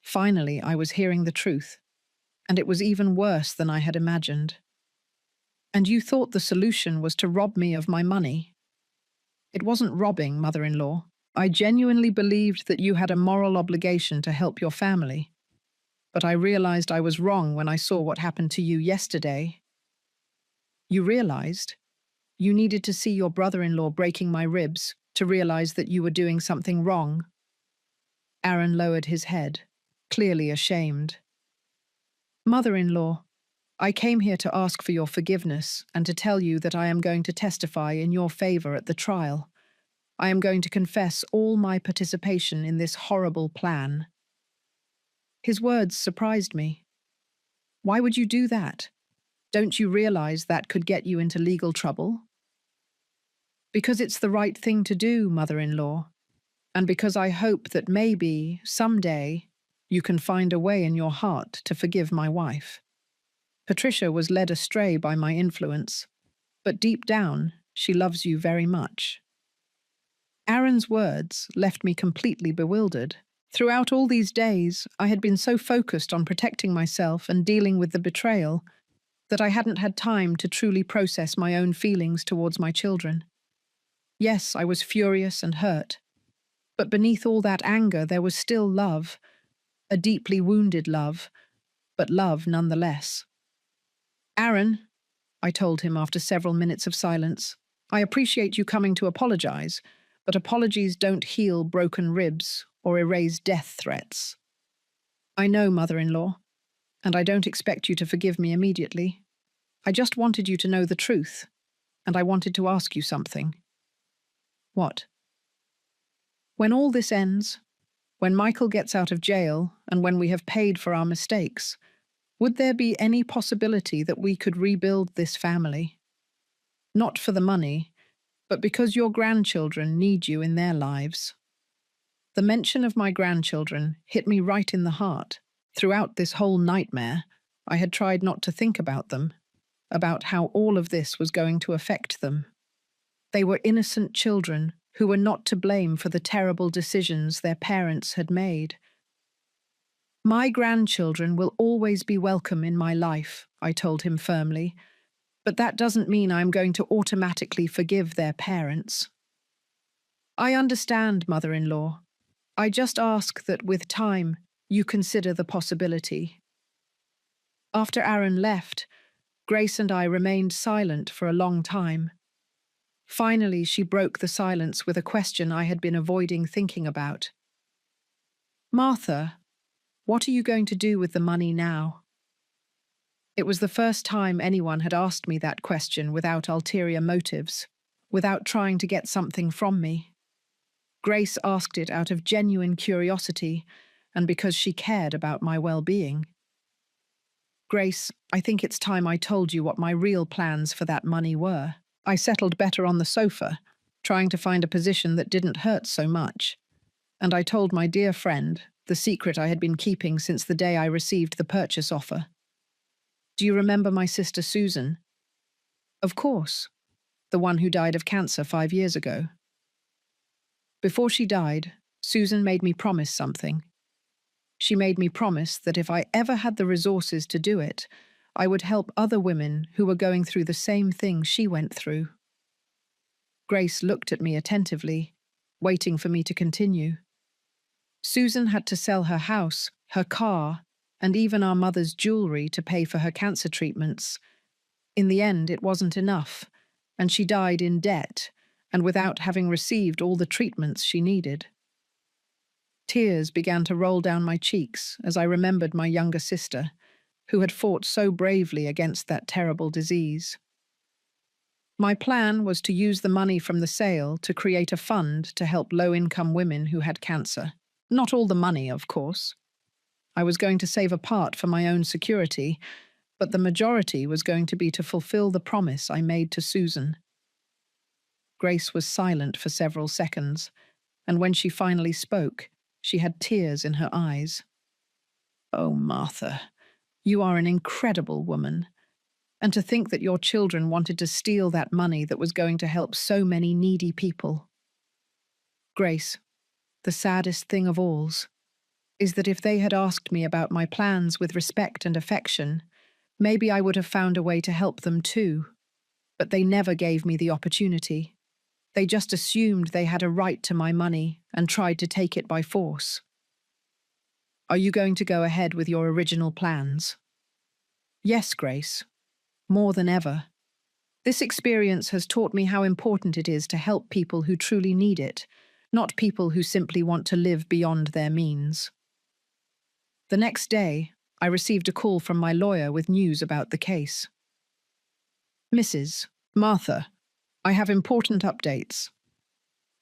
Finally, I was hearing the truth, and it was even worse than I had imagined. And you thought the solution was to rob me of my money. It wasn't robbing, mother-in-law. I genuinely believed that you had a moral obligation to help your family. But I realized I was wrong when I saw what happened to you yesterday. You realized? You needed to see your brother-in-law breaking my ribs to realize that you were doing something wrong. Aaron lowered his head, clearly ashamed. Mother-in-law, I came here to ask for your forgiveness and to tell you that I am going to testify in your favor at the trial. I am going to confess all my participation in this horrible plan. His words surprised me. Why would you do that? Don't you realize that could get you into legal trouble? Because it's the right thing to do, mother-in-law, and because I hope that maybe, someday, you can find a way in your heart to forgive my wife. Patricia was led astray by my influence, but deep down, she loves you very much. Aaron's words left me completely bewildered. Throughout all these days, I had been so focused on protecting myself and dealing with the betrayal that I hadn't had time to truly process my own feelings towards my children. Yes, I was furious and hurt, but beneath all that anger there was still love, a deeply wounded love, but love nonetheless. Aaron, I told him after several minutes of silence, I appreciate you coming to apologize, but apologies don't heal broken ribs or erase death threats. I know, mother-in-law, and I don't expect you to forgive me immediately. I just wanted you to know the truth, and I wanted to ask you something. What? When all this ends, when Michael gets out of jail and when we have paid for our mistakes, would there be any possibility that we could rebuild this family? Not for the money, but because your grandchildren need you in their lives. The mention of my grandchildren hit me right in the heart. Throughout this whole nightmare, I had tried not to think about them, about how all of this was going to affect them. They were innocent children who were not to blame for the terrible decisions their parents had made. My grandchildren will always be welcome in my life, I told him firmly, but that doesn't mean I'm going to automatically forgive their parents. I understand, mother-in-law. I just ask that with time, you consider the possibility. After Aaron left, Grace and I remained silent for a long time. Finally, she broke the silence with a question I had been avoiding thinking about. Martha, what are you going to do with the money now? It was the first time anyone had asked me that question without ulterior motives, without trying to get something from me. Grace asked it out of genuine curiosity and because she cared about my well-being. Grace, I think it's time I told you what my real plans for that money were. I settled better on the sofa, trying to find a position that didn't hurt so much. And I told my dear friend the secret I had been keeping since the day I received the purchase offer. Do you remember my sister Susan? Of course, the one who died of cancer 5 years ago. Before she died, Susan made me promise something. She made me promise that if I ever had the resources to do it, I would help other women who were going through the same thing she went through. Grace looked at me attentively, waiting for me to continue. Susan had to sell her house, her car, and even our mother's jewelry to pay for her cancer treatments. In the end, it wasn't enough, and she died in debt and without having received all the treatments she needed. Tears began to roll down my cheeks as I remembered my younger sister, who had fought so bravely against that terrible disease. My plan was to use the money from the sale to create a fund to help low-income women who had cancer. Not all the money, of course. I was going to save a part for my own security, but the majority was going to be to fulfill the promise I made to Susan. Grace was silent for several seconds, and when she finally spoke, she had tears in her eyes. "Oh, Martha, you are an incredible woman. And to think that your children wanted to steal that money that was going to help so many needy people. Grace, the saddest thing of all is that if they had asked me about my plans with respect and affection, maybe I would have found a way to help them too. But they never gave me the opportunity. They just assumed they had a right to my money and tried to take it by force. Are you going to go ahead with your original plans?" "Yes, Grace. More than ever. This experience has taught me how important it is to help people who truly need it, not people who simply want to live beyond their means." The next day, I received a call from my lawyer with news about the case. "Mrs. Martha, I have important updates.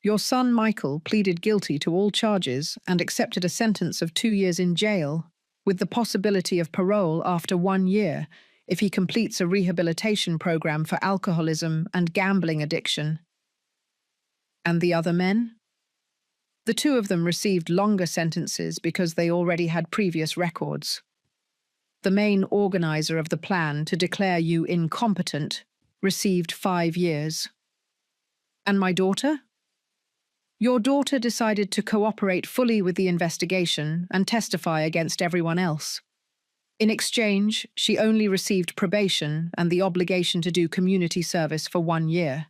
Your son Michael pleaded guilty to all charges and accepted a sentence of 2 years in jail, with the possibility of parole after 1 year if he completes a rehabilitation program for alcoholism and gambling addiction." "And the other men?" "The 2 of them received longer sentences because they already had previous records. The main organizer of the plan to declare you incompetent received 5 years. And my daughter?" "Your daughter decided to cooperate fully with the investigation and testify against everyone else. In exchange, she only received probation and the obligation to do community service for 1 year."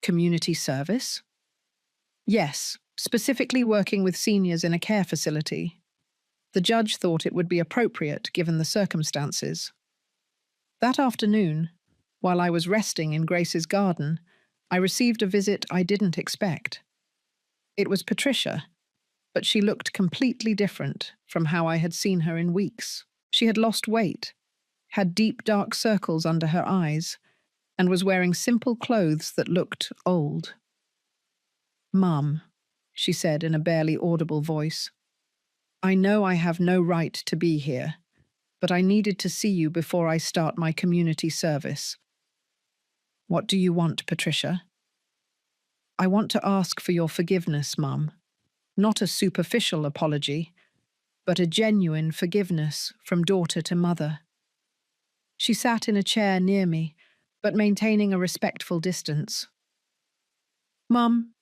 "Community service?" "Yes, specifically working with seniors in a care facility. The judge thought it would be appropriate given the circumstances." That afternoon, while I was resting in Grace's garden, I received a visit I didn't expect. It was Patricia, but she looked completely different from how I had seen her in weeks. She had lost weight, had deep dark circles under her eyes, and was wearing simple clothes that looked old. "Mum," she said in a barely audible voice, "I know I have no right to be here, but I needed to see you before I start my community service." "What do you want, Patricia?" "I want to ask for your forgiveness, Mum. Not a superficial apology, but a genuine forgiveness from daughter to mother." She sat in a chair near me, but maintaining a respectful distance. "Mum,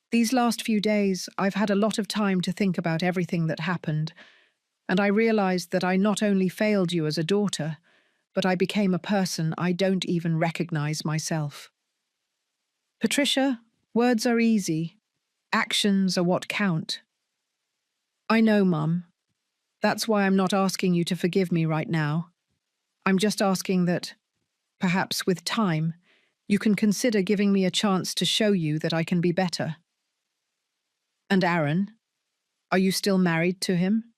these last few days I've had a lot of time to think about everything that happened, and I realized that I not only failed you as a daughter, but I became a person I don't even recognize myself." "Patricia, words are easy. Actions are what count." "I know, Mum. That's why I'm not asking you to forgive me right now. I'm just asking that, perhaps with time, you can consider giving me a chance to show you that I can be better." "And Aaron? Are you still married to him?"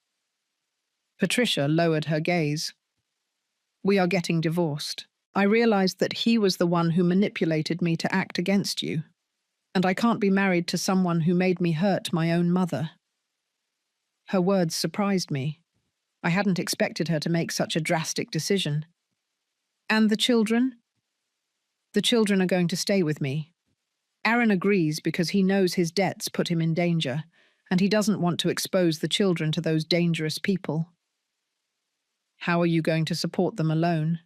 Patricia lowered her gaze. "We are getting divorced. I realized that he was the one who manipulated me to act against you, and I can't be married to someone who made me hurt my own mother." Her words surprised me. I hadn't expected her to make such a drastic decision. "And the children?" "The children are going to stay with me. Aaron agrees because he knows his debts put him in danger, and he doesn't want to expose the children to those dangerous people." "How are you going to support them alone?"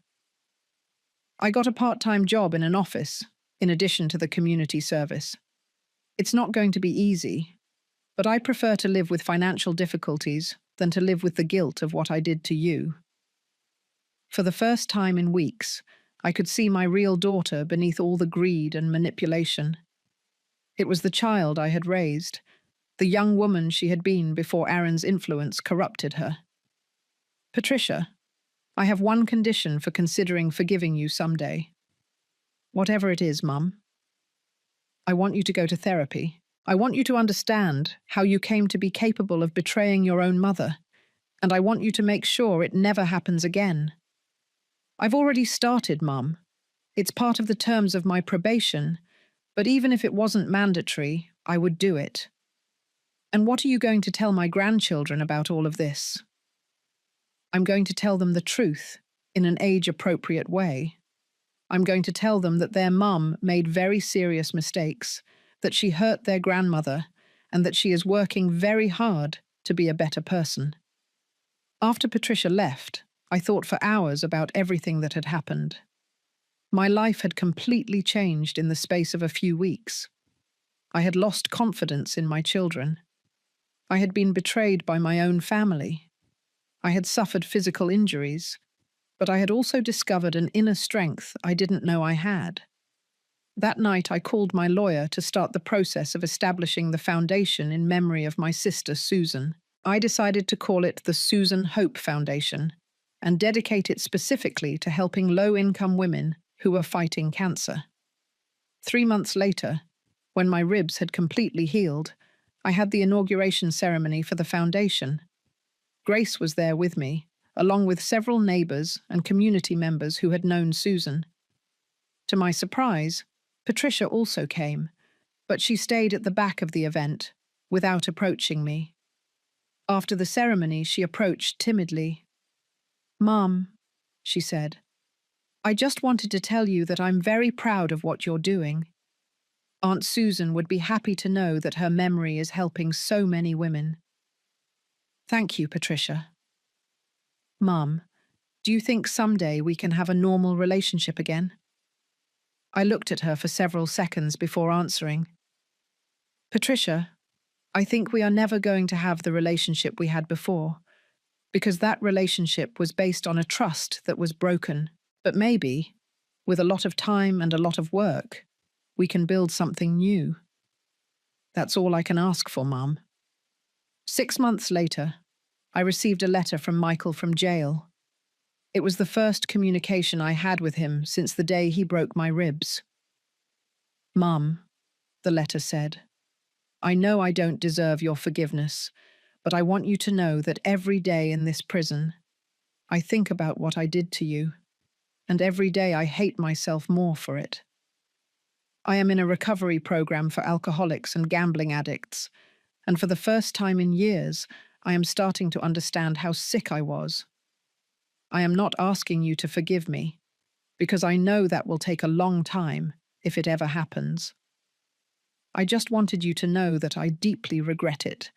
"I got a part-time job in an office, in addition to the community service. It's not going to be easy, but I prefer to live with financial difficulties than to live with the guilt of what I did to you." For the first time in weeks, I could see my real daughter beneath all the greed and manipulation. It was the child I had raised, the young woman she had been before Aaron's influence corrupted her. Patricia, I have one condition for considering forgiving you someday. Whatever it is, Mum. I want you to go to therapy. I want you to understand how you came to be capable of betraying your own mother, and I want you to make sure it never happens again. I've already started, Mum. It's part of the terms of my probation, but even if it wasn't mandatory, I would do it. And what are you going to tell my grandchildren about all of this? I'm going to tell them the truth in an age-appropriate way. I'm going to tell them that their mum made very serious mistakes, that she hurt their grandmother, and that she is working very hard to be a better person. After Patricia left, I thought for hours about everything that had happened. My life had completely changed in the space of a few weeks. I had lost confidence in my children. I had been betrayed by my own family. I had suffered physical injuries, but I had also discovered an inner strength I didn't know I had. That night I called my lawyer to start the process of establishing the foundation in memory of my sister Susan. I decided to call it the Susan Hope Foundation and dedicate it specifically to helping low-income women who were fighting cancer. 3 months later, when my ribs had completely healed, I had the inauguration ceremony for the foundation. Grace was there with me, along with several neighbors and community members who had known Susan. To my surprise, Patricia also came, but she stayed at the back of the event, without approaching me. After the ceremony, she approached timidly. "Mom," she said, "I just wanted to tell you that I'm very proud of what you're doing. Aunt Susan would be happy to know that her memory is helping so many women." "Thank you, Patricia." "Mom, do you think someday we can have a normal relationship again?" I looked at her for several seconds before answering. "Patricia, I think we are never going to have the relationship we had before, because that relationship was based on a trust that was broken. But maybe, with a lot of time and a lot of work, we can build something new. That's all I can ask for, Mum." 6 months later, I received a letter from Michael from jail. It was the first communication I had with him since the day he broke my ribs. "Mum," the letter said, "I know I don't deserve your forgiveness, but I want you to know that every day in this prison, I think about what I did to you, and every day I hate myself more for it. I am in a recovery program for alcoholics and gambling addicts, and for the first time in years, I am starting to understand how sick I was. I am not asking you to forgive me, because I know that will take a long time if it ever happens. I just wanted you to know that I deeply regret it,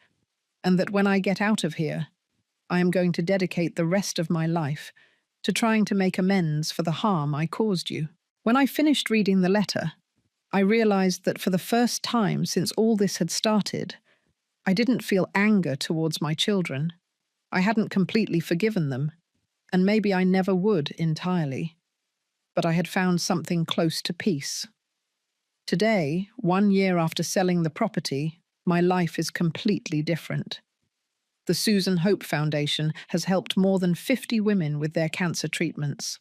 and that when I get out of here, I am going to dedicate the rest of my life to trying to make amends for the harm I caused you." When I finished reading the letter, I realized that for the first time since all this had started, I didn't feel anger towards my children. I hadn't completely forgiven them, and maybe I never would entirely. But I had found something close to peace. Today, 1 year after selling the property, my life is completely different. The Susan Hope Foundation has helped more than 50 women with their cancer treatments.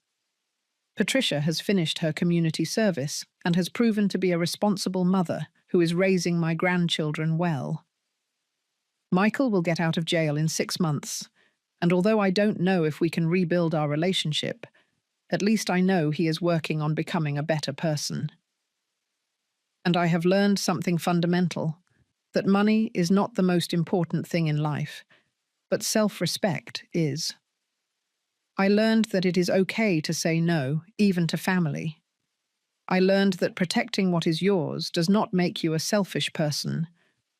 Patricia has finished her community service and has proven to be a responsible mother who is raising my grandchildren well. Michael will get out of jail in 6 months, and although I don't know if we can rebuild our relationship, at least I know he is working on becoming a better person. And I have learned something fundamental, that money is not the most important thing in life, but self-respect is. I learned that it is okay to say no, even to family. I learned that protecting what is yours does not make you a selfish person,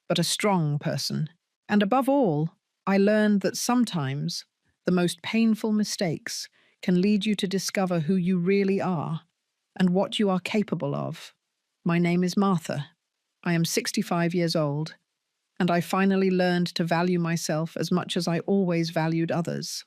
but a strong person. And above all, I learned that sometimes the most painful mistakes can lead you to discover who you really are and what you are capable of. My name is Martha. I am 65 years old, and I finally learned to value myself as much as I always valued others.